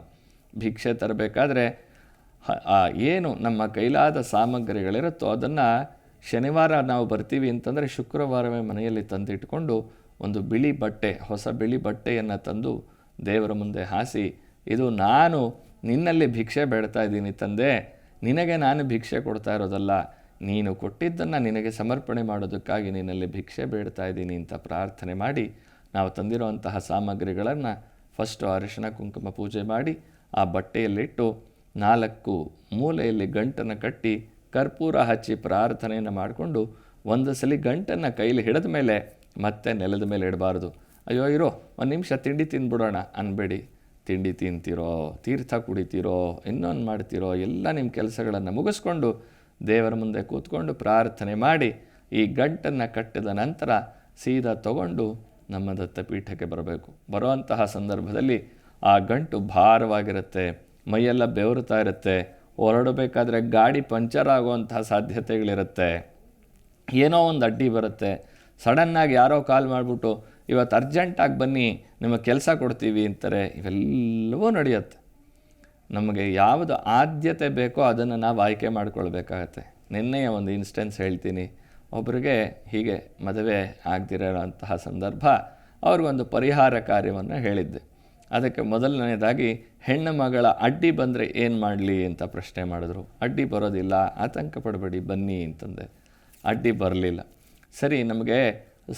ಭಿಕ್ಷೆ ತರಬೇಕಾದ್ರೆ ಏನು ನಮ್ಮ ಕೈಲಾದ ಸಾಮಗ್ರಿಗಳಿರುತ್ತೋ ಅದನ್ನು ಶನಿವಾರ ನಾವು ಬರ್ತೀವಿ ಅಂತಂದರೆ ಶುಕ್ರವಾರವೇ ಮನೆಯಲ್ಲಿ ತಂದಿಟ್ಕೊಂಡು ಒಂದು ಬಿಳಿ ಬಟ್ಟೆ, ಹೊಸ ಬಿಳಿ ಬಟ್ಟೆಯನ್ನು ತಂದು ದೇವರ ಮುಂದೆ ಹಾಸಿ, ಇದು ನಾನು ನಿನ್ನಲ್ಲಿ ಭಿಕ್ಷೆ ಬೇಡ್ತಾ ಇದ್ದೀನಿ ತಂದೆ, ನಿನಗೆ ನಾನು ಭಿಕ್ಷೆ ಕೊಡ್ತಾ ಇರೋದಲ್ಲ, ನೀನು ಕೊಟ್ಟಿದ್ದನ್ನು ನಿನಗೆ ಸಮರ್ಪಣೆ ಮಾಡೋದಕ್ಕಾಗಿ ನಿನ್ನಲ್ಲಿ ಭಿಕ್ಷೆ ಬೇಡ್ತಾ ಇದ್ದೀನಿ ಅಂತ ಪ್ರಾರ್ಥನೆ ಮಾಡಿ ನಾವು ತಂದಿರುವಂತಹ ಸಾಮಗ್ರಿಗಳನ್ನು ಫಸ್ಟು ಅರಿಶಿಣ ಕುಂಕುಮ ಪೂಜೆ ಮಾಡಿ ಆ ಬಟ್ಟೆಯಲ್ಲಿಟ್ಟು 4 ಮೂಲೆಯಲ್ಲಿ ಗಂಟನ್ನು ಕಟ್ಟಿ ಕರ್ಪೂರ ಹಚ್ಚಿ ಪ್ರಾರ್ಥನೆಯನ್ನು ಮಾಡಿಕೊಂಡು ಒಂದು ಸಲ ಗಂಟನ್ನು ಕೈಲಿ ಹಿಡಿದ ಮೇಲೆ ಮತ್ತೆ ನೆಲದ ಮೇಲೆ ಇಡಬಾರ್ದು. ಅಯ್ಯೋ ಇರೋ ಒಂದು ನಿಮಿಷ ತಿಂಡಿ ತಿಂದ್ಬಿಡೋಣ ಅನ್ಬೇಡಿ. ತಿಂಡಿ ತಿಂತೀರೋ, ತೀರ್ಥ ಕುಡಿತೀರೋ, ಇನ್ನೊಂದು ಮಾಡ್ತೀರೋ, ಎಲ್ಲ ನಿಮ್ಮ ಕೆಲಸಗಳನ್ನು ಮುಗಿಸ್ಕೊಂಡು ದೇವರ ಮುಂದೆ ಕೂತ್ಕೊಂಡು ಪ್ರಾರ್ಥನೆ ಮಾಡಿ ಈ ಗಂಟನ್ನು ಕಟ್ಟಿದ ನಂತರ ಸೀದಾ ತಗೊಂಡು ನಮ್ಮ ದತ್ತಪೀಠಕ್ಕೆ ಬರಬೇಕು. ಬರುವಂತಹ ಸಂದರ್ಭದಲ್ಲಿ ಆ ಗಂಟು ಭಾರವಾಗಿರುತ್ತೆ, ಮೈಯೆಲ್ಲ ಬೆವರುತ್ತಾ ಇರುತ್ತೆ, ಹೊರಡಬೇಕಾದ್ರೆ ಗಾಡಿ ಪಂಚರ್ ಆಗುವಂತಹ ಸಾಧ್ಯತೆಗಳಿರುತ್ತೆ, ಏನೋ ಒಂದು ಅಡ್ಡಿ ಬರುತ್ತೆ, ಸಡನ್ನಾಗಿ ಯಾರೋ ಕಾಲ್ ಮಾಡಿಬಿಟ್ಟು ಇವತ್ತು ಅರ್ಜೆಂಟಾಗಿ ಬನ್ನಿ ನಿಮಗೆ ಕೆಲಸ ಕೊಡ್ತೀವಿ ಅಂತಾರೆ. ಇವೆಲ್ಲವೂ ನಡೆಯುತ್ತೆ. ನಮಗೆ ಯಾವುದು ಆದ್ಯತೆ ಬೇಕೋ ಅದನ್ನು ನಾವು ಆಯ್ಕೆ ಮಾಡ್ಕೊಳ್ಬೇಕಾಗತ್ತೆ. ನಿನ್ನೆಯ ಒಂದು ಇನ್ಸ್ಟೆನ್ಸ್ ಹೇಳ್ತೀನಿ. ಒಬ್ಬರಿಗೆ ಹೀಗೆ ಮದುವೆ ಆಗದಿರೋಂತಹ ಸಂದರ್ಭ, ಅವ್ರಿಗೊಂದು ಪರಿಹಾರ ಕಾರ್ಯವನ್ನು ಹೇಳಿದ್ದೆ. ಅದಕ್ಕೆ ಮೊದಲನೇದಾಗಿ ಹೆಣ್ಣು ಮಗಳ ಅಡ್ಡಿ ಬಂದರೆ ಏನು ಮಾಡಲಿ ಅಂತ ಪ್ರಶ್ನೆ ಮಾಡಿದ್ರು. ಅಡ್ಡಿ ಬರೋದಿಲ್ಲ, ಆತಂಕ ಪಡಬೇಡಿ ಬನ್ನಿ ಅಂತಂದೆ. ಅಡ್ಡಿ ಬರಲಿಲ್ಲ. ಸರಿ, ನಮಗೆ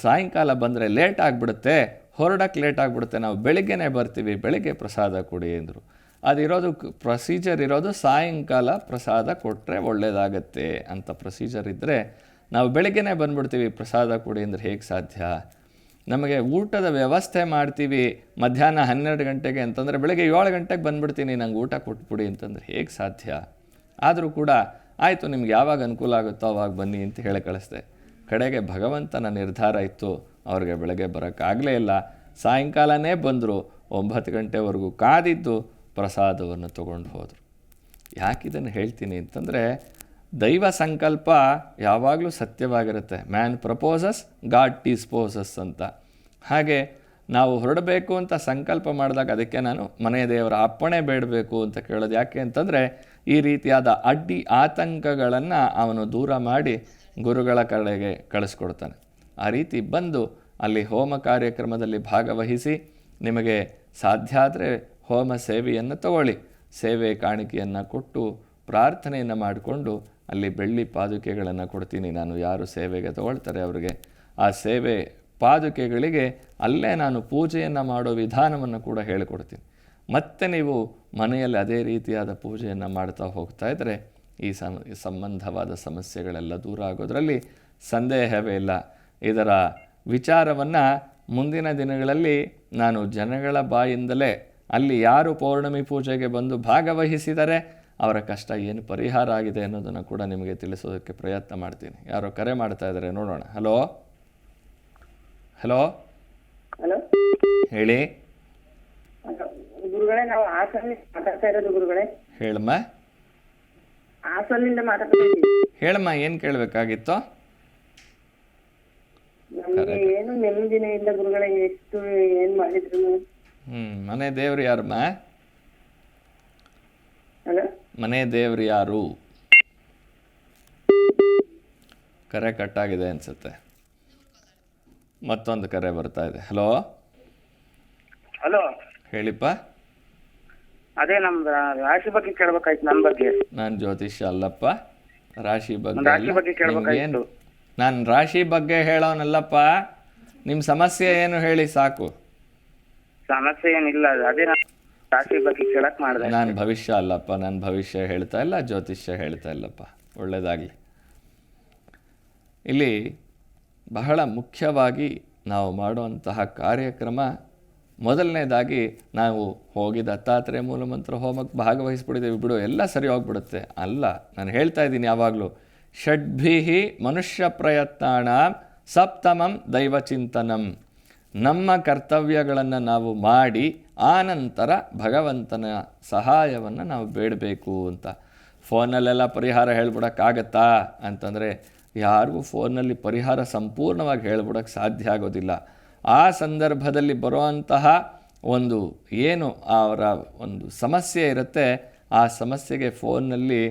ಸಾಯಂಕಾಲ ಬಂದರೆ ಲೇಟ್ ಆಗಿಬಿಡುತ್ತೆ, ಹೊರಡಕ್ಕೆ ಲೇಟ್ ಆಗಿಬಿಡುತ್ತೆ, ನಾವು ಬೆಳಿಗ್ಗೆನೇ ಬರ್ತೀವಿ, ಬೆಳಗ್ಗೆ ಪ್ರಸಾದ ಕೊಡಿ ಅಂದರು. ಅದಿರೋದು ಪ್ರೊಸೀಜರ್ ಇರೋದು ಸಾಯಂಕಾಲ ಪ್ರಸಾದ ಕೊಟ್ಟರೆ ಒಳ್ಳೆಯದಾಗತ್ತೆ ಅಂತ ಪ್ರೊಸೀಜರ್ ಇದ್ದರೆ ನಾವು ಬೆಳಗ್ಗೆನೇ ಬಂದುಬಿಡ್ತೀವಿ, ಪ್ರಸಾದ ಕೊಡಿ ಅಂದರೆ ಹೇಗೆ ಸಾಧ್ಯ? ನಮಗೆ ಊಟದ ವ್ಯವಸ್ಥೆ ಮಾಡ್ತೀವಿ ಮಧ್ಯಾಹ್ನ 12 ಗಂಟೆಗೆ ಅಂತಂದರೆ ಬೆಳಗ್ಗೆ 7 ಗಂಟೆಗೆ ಬಂದುಬಿಡ್ತೀನಿ, ನಂಗೆ ಊಟ ಕೊಟ್ಬಿಡಿ ಅಂತಂದರೆ ಹೇಗೆ ಸಾಧ್ಯ? ಆದರೂ ಕೂಡ ಆಯಿತು ನಿಮ್ಗೆ ಯಾವಾಗ ಅನುಕೂಲ ಆಗುತ್ತೋ ಅವಾಗ ಬನ್ನಿ ಅಂತ ಹೇಳಿ ಕಳಿಸ್ದೆ. ಕಡೆಗೆ ಭಗವಂತನ ನಿರ್ಧಾರ ಇತ್ತು, ಅವ್ರಿಗೆ ಬೆಳಗ್ಗೆ ಬರೋಕ್ಕಾಗಲೇ ಇಲ್ಲ. ಸಾಯಂಕಾಲನೇ ಬಂದರು, 9 ಗಂಟೆವರೆಗೂ ಕಾದಿದ್ದು ಪ್ರಸಾದವನ್ನು ತೊಗೊಂಡು ಹೋದರು. ಯಾಕಿದನ್ನು ಹೇಳ್ತೀನಿ ಅಂತಂದರೆ ದೈವ ಸಂಕಲ್ಪ ಯಾವಾಗಲೂ ಸತ್ಯವಾಗಿರುತ್ತೆ. ಮ್ಯಾನ್ ಪ್ರಪೋಸಸ್ ಗಾಡ್ ಡಿಸ್ಪೋಸಸ್ ಅಂತ. ಹಾಗೆ ನಾವು ಹೊರಡಬೇಕು ಅಂತ ಸಂಕಲ್ಪ ಮಾಡಿದಾಗ ಅದಕ್ಕೆ ನಾನು ಮನೆ ದೇವರ ಅಪ್ಪಣೆ ಬೇಡಬೇಕು ಅಂತ ಕೇಳೋದು. ಯಾಕೆ ಅಂತಂದರೆ ಈ ರೀತಿಯಾದ ಅಡ್ಡಿ ಆತಂಕಗಳನ್ನು ಅವನು ದೂರ ಮಾಡಿ ಗುರುಗಳ ಕಡೆಗೆ ಕಳಿಸ್ಕೊಡ್ತಾನೆ. ಆ ರೀತಿ ಬಂದು ಅಲ್ಲಿ ಹೋಮ ಕಾರ್ಯಕ್ರಮದಲ್ಲಿ ಭಾಗವಹಿಸಿ ನಿಮಗೆ ಸಾಧ್ಯ ಆದರೆ ಹೋಮ ಸೇವೆಯನ್ನು ತಗೊಳ್ಳಿ. ಸೇವೆ ಕಾಣಿಕೆಯನ್ನು ಕೊಟ್ಟು ಪ್ರಾರ್ಥನೆಯನ್ನು ಮಾಡಿಕೊಂಡು ಅಲ್ಲಿ ಬೆಳ್ಳಿ ಪಾದುಕೆಗಳನ್ನು ಕೊಡ್ತೀನಿ ನಾನು. ಯಾರು ಸೇವೆಗೆ ತಗೊಳ್ತಾರೆ ಅವರಿಗೆ ಆ ಸೇವೆ ಪಾದುಕೆಗಳಿಗೆ ಅಲ್ಲೇ ನಾನು ಪೂಜೆಯನ್ನು ಮಾಡೋ ವಿಧಾನವನ್ನು ಕೂಡ ಹೇಳಿಕೊಡ್ತೀನಿ. ಮತ್ತು ನೀವು ಮನೆಯಲ್ಲಿ ಅದೇ ರೀತಿಯಾದ ಪೂಜೆಯನ್ನು ಮಾಡ್ತಾ ಹೋಗ್ತಾ ಇದ್ದರೆ ಈ ಸಂಬಂಧವಾದ ಸಮಸ್ಯೆಗಳೆಲ್ಲ ದೂರ ಆಗೋದರಲ್ಲಿ ಸಂದೇಹವೇ ಇಲ್ಲ. ಇದರ ವಿಚಾರವನ್ನು ಮುಂದಿನ ದಿನಗಳಲ್ಲಿ ನಾನು ಜನಗಳ ಬಾಯಿಂದಲೇ ಅಲ್ಲಿ ಯಾರು ಪೌರ್ಣಮಿ ಪೂಜೆಗೆ ಬಂದು ಭಾಗವಹಿಸಿದರೆ ಅವರ ಕಷ್ಟ ಏನು ಪರಿಹಾರ ಆಗಿದೆ ಅನ್ನೋದನ್ನು ಕೂಡ ನಿಮಗೆ ತಿಳಿಸೋದಕ್ಕೆ ಪ್ರಯತ್ನ ಮಾಡ್ತೀನಿ. ಯಾರೋ ಕರೆ ಮಾಡ್ತಾ ಇದ್ದಾರೆ, ನೋಡೋಣ. ಹಲೋ ಹಲೋ ಹಲೋ ಹೇಳಿ. ಗುರುಗಳೇ, ನಾವು ಹಾಸನಲ್ಲಿ ಮಾತಾಡ್ತಾ ಇರೋದು ಗುರುಗಳೇ. ಹೇಳಮ್ಮ. ಹಾಸನಿಂದ ಮಾತಾಡ್ತಾ ಇದ್ದೀವಿ. ಹೇಳಮ್ಮ, ಏನು ಕೇಳಬೇಕಾಗಿತ್ತು? ನಮಗೆ ಏನು ನೆಮ್ಮದಿನೇ ಇಲ್ಲ ಗುರುಗಳೇ. ಎಷ್ಟು ಏನ್ ಮಾಡಿದ್ರು. ಮನೆ ದೇವ್ರು ಯಾರಮ್ಮ? ಹಲೋ, ಮನೆ ದೇವ್ರು ಯಾರು? ಕರೆ ಕಟ್ಟಾಗಿದೆ ಅನ್ಸುತ್ತೆ. ಮತ್ತೊಂದು ಕರೆ ಬರ್ತಾ ಇದೆ. ಹಲೋ ಹಲೋ, ಹೇಳಿಪ್ಪ. ಅದೇ ನಮ್ದು ರಾಶಿ ಬಗ್ಗೆ ಕೇಳ್ಬೇಕಾಯ್ತು. ನನ್ನ ಬಗ್ಗೆ ನಾನು ಜ್ಯೋತಿಷ್ಯ ಅಲ್ಲಪ್ಪ, ರಾಶಿ ರಾಶಿ ಬಗ್ಗೆ ಕೇಳ್ಬೇಕಾಯ್ತು. ನಾನು ರಾಶಿ ಬಗ್ಗೆ ಹೇಳೋನಲ್ಲಪ್ಪ. ನಿಮ್ಮ ಸಮಸ್ಯೆ ಏನು ಹೇಳಿ ಸಾಕು. ಸಮಸ್ಯೆ ಏನಿಲ್ಲ, ಅದೇ ರಾಶಿ ಬಗ್ಗೆ ಕೇಳಕ್ ಮಾಡಿದೆ. ನಾನು ಭವಿಷ್ಯ ಅಲ್ಲಪ್ಪ, ನಾನು ಭವಿಷ್ಯ ಹೇಳ್ತಾ ಇಲ್ಲ, ಜ್ಯೋತಿಷ್ಯ ಹೇಳ್ತಾ ಇಲ್ಲಪ್ಪ. ಒಳ್ಳೆಯದಾಗಲಿ. ಇಲ್ಲಿ ಬಹಳ ಮುಖ್ಯವಾಗಿ ನಾವು ಮಾಡುವಂತಹ ಕಾರ್ಯಕ್ರಮ, ಮೊದಲನೇದಾಗಿ ನಾವು ಹೋಗಿ ದತ್ತಾತ್ರೇಯ ಮೂಲಮಂತ್ರ ಹೋಮಕ್ಕೆ ಭಾಗವಹಿಸ್ಬಿಟ್ಟಿದ್ದೀವಿ ಬಿಡು, ಎಲ್ಲ ಸರಿ ಹೋಗ್ಬಿಡುತ್ತೆ. ಅಲ್ಲ, ನಾನು ಹೇಳ್ತಾ ಇದ್ದೀನಿ ಯಾವಾಗಲೂ, ಷಡ್ಭಿಹಿ ಮನುಷ್ಯ ಪ್ರಯತ್ನಾಣ ಸಪ್ತಮಂ ದೈವಚಿಂತನಂ. ನಮ್ಮ ಕರ್ತವ್ಯಗಳನ್ನು ನಾವು ಮಾಡಿ ಆನಂತರ ಭಗವಂತನ ಸಹಾಯವನ್ನು ನಾವು ಬೇಡಬೇಕು ಅಂತ. ಫೋನಲ್ಲೆಲ್ಲ ಪರಿಹಾರ ಹೇಳ್ಬಿಡೋಕ್ಕಾಗತ್ತಾ ಅಂತಂದರೆ ಯಾರಿಗೂ ಫೋನಲ್ಲಿ ಪರಿಹಾರ ಸಂಪೂರ್ಣವಾಗಿ ಹೇಳ್ಬಿಡೋಕ್ಕೆ ಸಾಧ್ಯ ಆಗೋದಿಲ್ಲ. ಆ ಸಂದರ್ಭದಲ್ಲಿ ಬರುವಂತಹ ಒಂದು ಏನು ಅವರ ಒಂದು ಸಮಸ್ಯೆ ಇರುತ್ತೆ ಆ ಸಮಸ್ಯೆಗೆ ಫೋನ್ನಲ್ಲಿ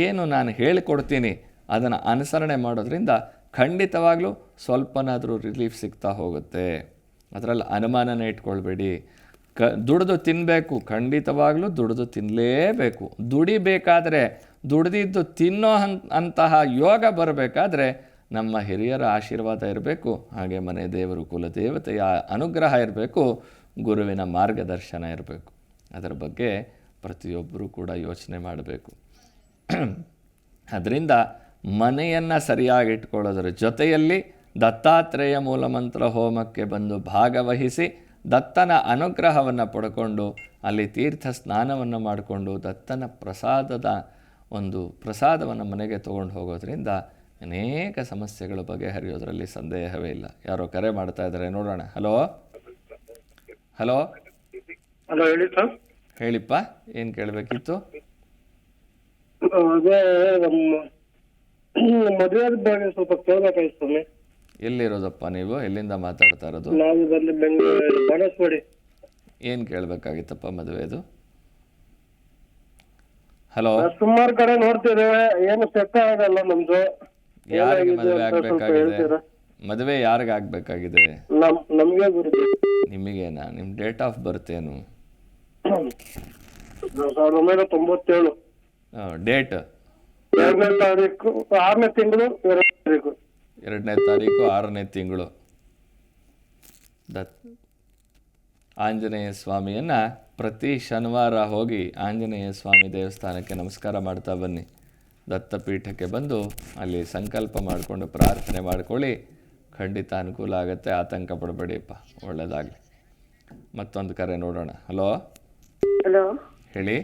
ಏನು ನಾನು ಹೇಳಿಕೊಡ್ತೀನಿ ಅದನ್ನು ಅನುಸರಣೆ ಮಾಡೋದ್ರಿಂದ ಖಂಡಿತವಾಗ್ಲೂ ಸ್ವಲ್ಪನಾದರೂ ರಿಲೀಫ್ ಸಿಗ್ತಾ ಹೋಗುತ್ತೆ. ಅದರಲ್ಲಿ ಅನುಮಾನನೇ ಇಟ್ಕೊಳ್ಬೇಡಿ. ದುಡಿದು ತಿನ್ನಬೇಕು, ಖಂಡಿತವಾಗ್ಲೂ ದುಡಿದು ತಿನ್ನಲೇಬೇಕು. ದುಡಿಬೇಕಾದ್ರೆ ದುಡಿದಿದ್ದು ತಿನ್ನೋ ಅಂತಹ ಯೋಗ ಬರಬೇಕಾದ್ರೆ ನಮ್ಮ ಹಿರಿಯರ ಆಶೀರ್ವಾದ ಇರಬೇಕು, ಹಾಗೆ ಮನೆ ದೇವರು ಕುಲದೇವತೆಯ ಅನುಗ್ರಹ ಇರಬೇಕು, ಗುರುವಿನ ಮಾರ್ಗದರ್ಶನ ಇರಬೇಕು. ಅದರ ಬಗ್ಗೆ ಪ್ರತಿಯೊಬ್ಬರೂ ಕೂಡ ಯೋಚನೆ ಮಾಡಬೇಕು. ಅದರಿಂದ ಮನೆಯನ್ನು ಸರಿಯಾಗಿ ಇಟ್ಕೊಳ್ಳೋದ್ರ ಜೊತೆಯಲ್ಲಿ ದತ್ತಾತ್ರೇಯ ಮೂಲಮಂತ್ರ ಹೋಮಕ್ಕೆ ಬಂದು ಭಾಗವಹಿಸಿ ದತ್ತನ ಅನುಗ್ರಹವನ್ನು ಪಡ್ಕೊಂಡು ಅಲ್ಲಿ ತೀರ್ಥ ಸ್ನಾನವನ್ನು ಮಾಡಿಕೊಂಡು ದತ್ತನ ಪ್ರಸಾದವನ್ನು ಮನೆಗೆ ತೊಗೊಂಡು ಹೋಗೋದ್ರಿಂದ ಅನೇಕ ಸಮಸ್ಯೆಗಳ ಬಗೆಹರಿಯೋದ್ರಲ್ಲಿ ಸಂದೇಹವೇ ಇಲ್ಲ. ಯಾರೋ ಕರೆ ಮಾಡ್ತಾ ಇದ್ದಾರೆ, ನೋಡೋಣ. ಹಲೋ ಹಲೋ ಹಲೋ, ಹೇಳಿ ಸರ್. ಹೇಳಿಪ್ಪ, ಏನು ಕೇಳಬೇಕಿತ್ತು? ಅದೇ ಮದುವೆ ಬಗ್ಗೆ ಸ್ವಲ್ಪ ಕೇಳಬೇಕಾಯ್ತು ಸ್ವಾಮಿ. ಎಲ್ಲಿರೋದಪ್ಪ ನೀವು? ಎಲ್ಲಿಂದ ಮಾತಾಡ್ತಾ ಇರೋದು? ನಾವು ಬಂದು ಬೆಂಗಳೂರು ಬಾಣಸ್ವಾಡಿ. ಏನು ಕೇಳಬೇಕಾಗಿತ್ತಪ್ಪ ಮದುವೆದು? ಹಲೋ, ಸುಮಾರು ಕಡೆ ನೋಡ್ತಿದ್ದೇವೆ, ಏನು ಸೆಟ್ ಆಗಲ್ಲ ನಮ್ದು. ಯಾರಿಗೆ ಮದುವೆ ಆಗಬೇಕಾಗಿದೆ? ಮದುವೆ ಯಾರಿಗೆ ಆಗಬೇಕಾಗಿದೆ? ನಮ್ಗೆ ಗುರುಜಿ. ನಿಮಗೇನಾ? ನಿಮ್ಮ ಡೇಟ್ ಆಫ್ ಬರ್ತ್ ಏನು? 1997. ಡೇಟ್ 2ನೇ ತಾರೀಕು 6ನೇ ತಿಂಗಳು 2ನೇ ತಾರೀಕು. 2ನೇ ತಾರೀಕು 6ನೇ ತಿಂಗಳು. ಆಂಜನೇಯ ಸ್ವಾಮಿಯನ್ನು ಪ್ರತಿ ಶನಿವಾರ ಹೋಗಿ ಆಂಜನೇಯ ಸ್ವಾಮಿ ದೇವಸ್ಥಾನಕ್ಕೆ ನಮಸ್ಕಾರ ಮಾಡ್ತಾ ಬನ್ನಿ. ದತ್ತಪೀಠಕ್ಕೆ ಬಂದು ಅಲ್ಲಿ ಸಂಕಲ್ಪ ಮಾಡಿಕೊಂಡು ಪ್ರಾರ್ಥನೆ ಮಾಡ್ಕೊಳ್ಳಿ, ಖಂಡಿತ ಅನುಕೂಲ ಆಗುತ್ತೆ. ಆತಂಕ ಪಡಬೇಡಿಯಪ್ಪ, ಒಳ್ಳೆಯದಾಗಲಿ. ಮತ್ತೊಂದು ಕರೆ ನೋಡೋಣ. ಹಲೋ ಹಲೋ, ಹೇಳಿ.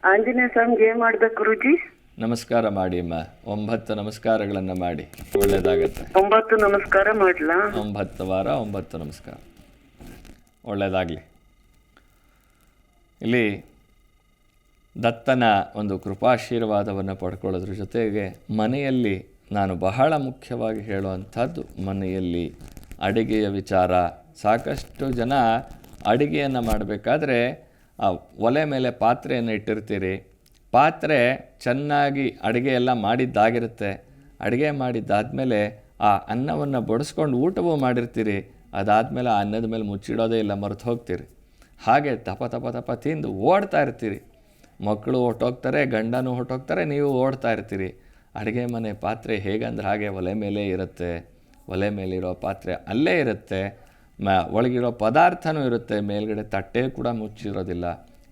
ಆಂಜನೇಯ ಸ್ವಾಮಿಗೆ ಏನ್ ಮಾಡ್ಬೇಕು ಗುರುಜಿ? ನಮಸ್ಕಾರ ಮಾಡಿ ಅಮ್ಮ. 9 ನಮಸ್ಕಾರಗಳನ್ನು ಮಾಡಿ, ಒಳ್ಳೆಯದಾಗತ್ತೆ. 9 ನಮಸ್ಕಾರ ಮಾಡ್ಲಾ? 9 ವಾರ 9 ನಮಸ್ಕಾರ, ಒಳ್ಳೆಯದಾಗಲಿ. ಇಲ್ಲಿ ದತ್ತನ ಒಂದು ಕೃಪಾಶೀರ್ವಾದವನ್ನು ಪಡ್ಕೊಳ್ಳೋದ್ರ ಜೊತೆಗೆ ಮನೆಯಲ್ಲಿ ನಾನು ಬಹಳ ಮುಖ್ಯವಾಗಿ ಹೇಳುವಂಥದ್ದು, ಮನೆಯಲ್ಲಿ ಅಡಿಗೆಯ ವಿಚಾರ. ಸಾಕಷ್ಟು ಜನ ಅಡಿಗೆಯನ್ನು ಮಾಡಬೇಕಾದ್ರೆ ಆ ಒಲೆ ಮೇಲೆ ಪಾತ್ರೆಯನ್ನು ಇಟ್ಟಿರ್ತೀರಿ. ಪಾತ್ರೆ ಚೆನ್ನಾಗಿ ಅಡುಗೆ ಎಲ್ಲ ಮಾಡಿದ್ದಾಗಿರುತ್ತೆ. ಅಡುಗೆ ಮಾಡಿದ್ದಾದಮೇಲೆ ಆ ಅನ್ನವನ್ನು ಬಡಿಸ್ಕೊಂಡು ಊಟವೂ ಮಾಡಿರ್ತೀರಿ. ಅದಾದಮೇಲೆ ಆ ಅನ್ನದ ಮೇಲೆ ಮುಚ್ಚಿಡೋದೇ ಇಲ್ಲ, ಮರೆತು ಹೋಗ್ತೀರಿ. ಹಾಗೆ ತಪ ತಪ ತಪ ತಿಂದು ಓಡ್ತಾ ಇರ್ತೀರಿ. ಮಕ್ಕಳು ಹೊಟ್ಟೋಗ್ತಾರೆ, ಗಂಡನೂ ಹೊಟ್ಟೋಗ್ತಾರೆ, ನೀವು ಓಡ್ತಾ ಇರ್ತೀರಿ. ಅಡುಗೆ ಮನೆ ಪಾತ್ರೆ ಹೇಗಂದ್ರೆ ಹಾಗೆ ಒಲೆ ಮೇಲೆ ಇರುತ್ತೆ. ಒಲೆ ಮೇಲಿರೋ ಪಾತ್ರೆ ಅಲ್ಲೇ ಇರುತ್ತೆ, ಒಳಗಿರೋ ಪದಾರ್ಥನೂ ಇರುತ್ತೆ, ಮೇಲ್ಗಡೆ ತಟ್ಟೆ ಕೂಡ ಮುಚ್ಚಿರೋದಿಲ್ಲ.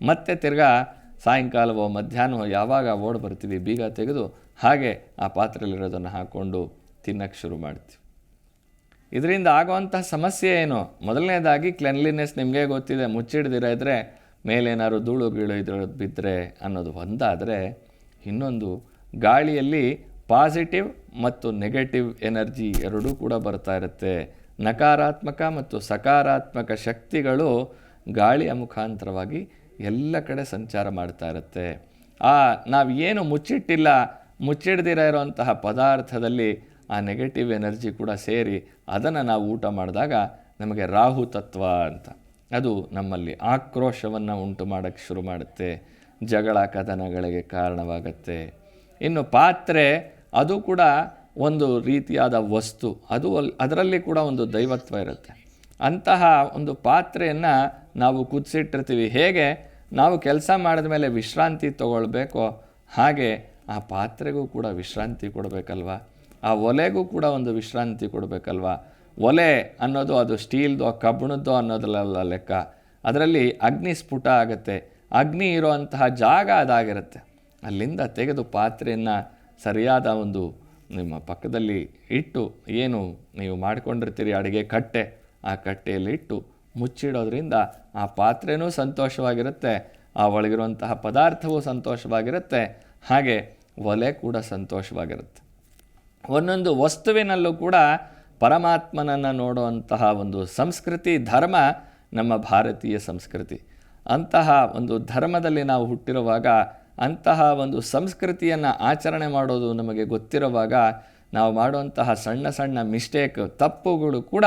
ಮತ್ತೆ ತಿರ್ಗಾ ಸಾಯಂಕಾಲವೋ ಮಧ್ಯಾಹ್ನವೋ ಯಾವಾಗ ಓಡಿ ಬರ್ತೀವಿ, ಬೀಗ ತೆಗೆದು ಹಾಗೆ ಆ ಪಾತ್ರೆಯಲ್ಲಿರೋದನ್ನು ಹಾಕ್ಕೊಂಡು ತಿನ್ನಕ್ಕೆ ಶುರು ಮಾಡ್ತೀವಿ. ಇದರಿಂದ ಆಗೋವಂಥ ಸಮಸ್ಯೆ ಏನು? ಮೊದಲನೇದಾಗಿ ಕ್ಲೆನ್ಲಿನೆಸ್ ನಿಮಗೆ ಗೊತ್ತಿದೆ. ಮುಚ್ಚಿಡ್ದಿರ ಇದ್ದರೆ ಮೇಲೇನಾದ್ರು ಧೂಳು ಗೀಳು ಬಿದ್ದರೆ ಅನ್ನೋದು ಒಂದಾದರೆ, ಇನ್ನೊಂದು ಗಾಳಿಯಲ್ಲಿ ಪಾಸಿಟಿವ್ ಮತ್ತು ನೆಗೆಟಿವ್ ಎನರ್ಜಿ ಎರಡೂ ಕೂಡ ಬರ್ತಾ ಇರುತ್ತೆ. ನಕಾರಾತ್ಮಕ ಮತ್ತು ಸಕಾರಾತ್ಮಕ ಶಕ್ತಿಗಳು ಗಾಳಿಯ ಮುಖಾಂತರವಾಗಿ ಎಲ್ಲ ಕಡೆ ಸಂಚಾರ ಮಾಡ್ತಾ ಇರುತ್ತೆ. ನಾವು ಏನು ಮುಚ್ಚಿಟ್ಟಿಲ್ಲ, ಮುಚ್ಚಿಡ್ದಿರ ಇರೋಂತಹ ಪದಾರ್ಥದಲ್ಲಿ ಆ ನೆಗೆಟಿವ್ ಎನರ್ಜಿ ಕೂಡ ಸೇರಿ ಅದನ್ನು ನಾವು ಊಟ ಮಾಡಿದಾಗ ನಮಗೆ ರಾಹು ತತ್ವ ಅಂತ, ಅದು ನಮ್ಮಲ್ಲಿ ಆಕ್ರೋಶವನ್ನು ಉಂಟು ಮಾಡೋಕ್ಕೆ ಶುರು ಮಾಡುತ್ತೆ, ಜಗಳ ಕದನಗಳಿಗೆ ಕಾರಣವಾಗುತ್ತೆ. ಇನ್ನು ಪಾತ್ರೆ, ಅದು ಕೂಡ ಒಂದು ರೀತಿಯಾದ ವಸ್ತು, ಅದರಲ್ಲಿ ಕೂಡ ಒಂದು ದೈವತ್ವ ಇರುತ್ತೆ. ಅಂತಹ ಒಂದು ಪಾತ್ರೆಯನ್ನು ನಾವು ಕುದಿಸಿಟ್ಟಿರ್ತೀವಿ. ಹೇಗೆ ನಾವು ಕೆಲಸ ಮಾಡಿದ ಮೇಲೆ ವಿಶ್ರಾಂತಿ ತಗೊಳ್ಬೇಕೋ ಹಾಗೆ ಆ ಪಾತ್ರೆಗೂ ಕೂಡ ವಿಶ್ರಾಂತಿ ಕೊಡಬೇಕಲ್ವ, ಆ ಒಲೆಗೂ ಕೂಡ ಒಂದು ವಿಶ್ರಾಂತಿ ಕೊಡಬೇಕಲ್ವ. ಒಲೆ ಅನ್ನೋದು ಅದು ಸ್ಟೀಲ್ದೋ ಕಬ್ಬಿಣದ್ದೋ ಅನ್ನೋದಲ್ಲ ಲೆಕ್ಕ. ಅದರಲ್ಲಿ ಅಗ್ನಿ ಸ್ಫುಟ ಆಗುತ್ತೆ. ಅಗ್ನಿ ಇರೋಂತಹ ಜಾಗ ಅದಾಗಿರುತ್ತೆ. ಅಲ್ಲಿಂದ ತೆಗೆದು ಪಾತ್ರೆಯನ್ನು ಸರಿಯಾದ ಒಂದು ನಿಮ್ಮ ಪಕ್ಕದಲ್ಲಿ ಇಟ್ಟು, ಏನು ನೀವು ಮಾಡ್ಕೊಂಡಿರ್ತೀರಿ ಅಡುಗೆ ಕಟ್ಟೆ, ಆ ಕಟ್ಟೆಯಲ್ಲಿ ಇಟ್ಟು ಮುಚ್ಚಿಡೋದ್ರಿಂದ ಆ ಪಾತ್ರೆನೂ ಸಂತೋಷವಾಗಿರುತ್ತೆ, ಆ ಒಳಗಿರುವಂತಹ ಪದಾರ್ಥವೂ ಸಂತೋಷವಾಗಿರುತ್ತೆ, ಹಾಗೆ ಒಲೆ ಕೂಡ ಸಂತೋಷವಾಗಿರುತ್ತೆ. ಒಂದೊಂದು ವಸ್ತುವಿನಲ್ಲೂ ಕೂಡ ಪರಮಾತ್ಮನನ್ನು ನೋಡುವಂತಹ ಒಂದು ಸಂಸ್ಕೃತಿ, ಧರ್ಮ ನಮ್ಮ ಭಾರತೀಯ ಸಂಸ್ಕೃತಿ. ಅಂತಹ ಒಂದು ಧರ್ಮದಲ್ಲಿ ನಾವು ಹುಟ್ಟಿರುವಾಗ, ಅಂತಹ ಒಂದು ಸಂಸ್ಕೃತಿಯನ್ನು ಆಚರಣೆ ಮಾಡೋದು ನಮಗೆ ಗೊತ್ತಿರುವಾಗ, ನಾವು ಮಾಡುವಂತಹ ಸಣ್ಣ ಸಣ್ಣ ಮಿಸ್ಟೇಕ್, ತಪ್ಪುಗಳು ಕೂಡ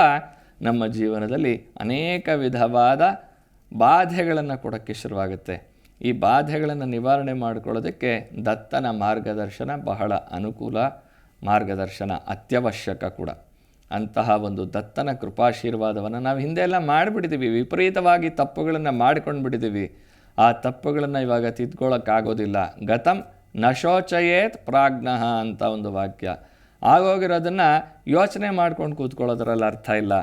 ನಮ್ಮ ಜೀವನದಲ್ಲಿ ಅನೇಕ ವಿಧವಾದ ಬಾಧೆಗಳನ್ನು ಕೊಡೋಕ್ಕೆ ಶುರುವಾಗುತ್ತೆ. ಈ ಬಾಧೆಗಳನ್ನು ನಿವಾರಣೆ ಮಾಡಿಕೊಳ್ಳೋದಕ್ಕೆ ದತ್ತನ ಮಾರ್ಗದರ್ಶನ ಬಹಳ ಅನುಕೂಲ, ಮಾರ್ಗದರ್ಶನ ಅತ್ಯವಶ್ಯಕ ಕೂಡ. ಅಂತಹ ಒಂದು ದತ್ತನ ಕೃಪಾಶೀರ್ವಾದವನ್ನು ನಾವು ಹಿಂದೆ ಎಲ್ಲ ಮಾಡಿಬಿಟ್ಟಿದ್ದೀವಿ, ವಿಪರೀತವಾಗಿ ತಪ್ಪುಗಳನ್ನು ಮಾಡ್ಕೊಂಡು ಬಿಟ್ಟಿದ್ದೀವಿ. ಆ ತಪ್ಪುಗಳನ್ನು ಇವಾಗ ತಿದ್ಕೊಳ್ಳೋಕ್ಕಾಗೋದಿಲ್ಲ. ಗತಂ ನಶೋಚಯೇತ್ ಪ್ರಾಜ್ಞಃ ಅಂತ ಒಂದು ವಾಕ್ಯ. ಆಗೋಗಿರೋದನ್ನು ಯೋಚನೆ ಮಾಡ್ಕೊಂಡು ಕೂತ್ಕೊಳ್ಳೋದ್ರಲ್ಲಿ ಅರ್ಥ ಇಲ್ಲ.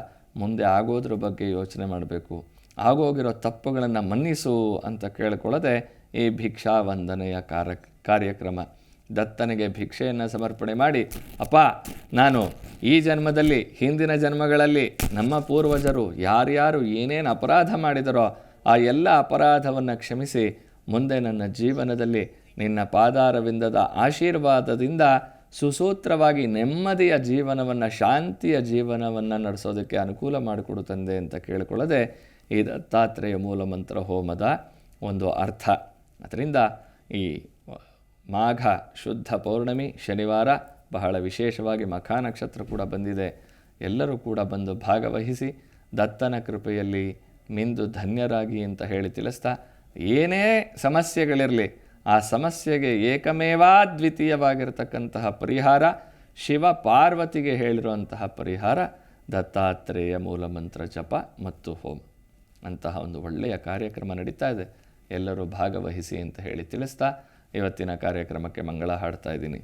ಮುಂದೆ ಆಗೋದ್ರ ಬಗ್ಗೆ ಯೋಚನೆ ಮಾಡಬೇಕು. ಆಗೋಗಿರೋ ತಪ್ಪುಗಳನ್ನು ಮನ್ನಿಸು ಅಂತ ಕೇಳಿಕೊಳ್ಳದೆ ಈ ಭಿಕ್ಷಾ ವಂದನೆಯ ಕಾರ್ಯಕ್ರಮ. ದತ್ತನಿಗೆ ಭಿಕ್ಷೆಯನ್ನು ಸಮರ್ಪಣೆ ಮಾಡಿ, ಅಪ್ಪ ನಾನು ಈ ಜನ್ಮದಲ್ಲಿ, ಹಿಂದಿನ ಜನ್ಮಗಳಲ್ಲಿ ನಮ್ಮ ಪೂರ್ವಜರು ಯಾರ್ಯಾರು ಏನೇನು ಅಪರಾಧ ಮಾಡಿದರೋ ಆ ಎಲ್ಲ ಅಪರಾಧವನ್ನು ಕ್ಷಮಿಸಿ ಮುಂದೆ ನನ್ನ ಜೀವನದಲ್ಲಿ ನಿನ್ನ ಪಾದಾರವಿಂದದ ಆಶೀರ್ವಾದದಿಂದ ಸುಸೂತ್ರವಾಗಿ ನೆಮ್ಮದಿಯ ಜೀವನವನ್ನು, ಶಾಂತಿಯ ಜೀವನವನ್ನು ನಡೆಸೋದಕ್ಕೆ ಅನುಕೂಲ ಮಾಡಿಕೊಡು ತಂದೆ ಅಂತ ಕೇಳಿಕೊಳ್ಳದೆ ಈ ದತ್ತಾತ್ರೇಯ ಮೂಲಮಂತ್ರ ಹೋಮದ ಒಂದು ಅರ್ಥ. ಅದರಿಂದ ಈ ಮಾಘ ಶುದ್ಧ ಪೌರ್ಣಮಿ ಶನಿವಾರ ಬಹಳ ವಿಶೇಷವಾಗಿ ಮಖ ನಕ್ಷತ್ರ ಕೂಡ ಬಂದಿದೆ. ಎಲ್ಲರೂ ಕೂಡ ಬಂದು ಭಾಗವಹಿಸಿ ದತ್ತನ ಕೃಪೆಯಲ್ಲಿ ಮಿಂದು ಧನ್ಯರಾಗಿ ಅಂತ ಹೇಳಿ ತಿಳಿಸ್ತಾ, ಏನೇ ಸಮಸ್ಯೆಗಳಿರಲಿ ಆ ಸಮಸ್ಯೆಗೆ ಏಕಮೇವಾದ್ವಿತೀಯವಾಗಿರತಕ್ಕಂತಹ ಪರಿಹಾರ, ಶಿವ ಪಾರ್ವತಿಗೆ ಹೇಳಿರುವಂತಹ ಪರಿಹಾರ ದತ್ತಾತ್ರೇಯ ಮೂಲಮಂತ್ರ ಜಪ ಮತ್ತು ಹೋಮ. ಅಂತಹ ಒಂದು ಒಳ್ಳೆಯ ಕಾರ್ಯಕ್ರಮ ನಡೀತಾ ಇದೆ, ಎಲ್ಲರೂ ಭಾಗವಹಿಸಿ ಅಂತ ಹೇಳಿ ತಿಳಿಸ್ತಾ ಇವತ್ತಿನ ಕಾರ್ಯಕ್ರಮಕ್ಕೆ ಮಂಗಳ ಹಾಡ್ತಾ ಇದ್ದೀನಿ.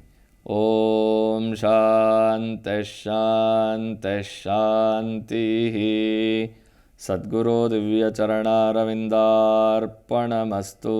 ಓಂ ಶಾಂತಿ ಶಾಂತಿ ಶಾಂತಿ. ಸದ್ಗುರು ದಿವ್ಯಚರಣಾರವಿಂದಾರ್ಪಣಮಸ್ತು.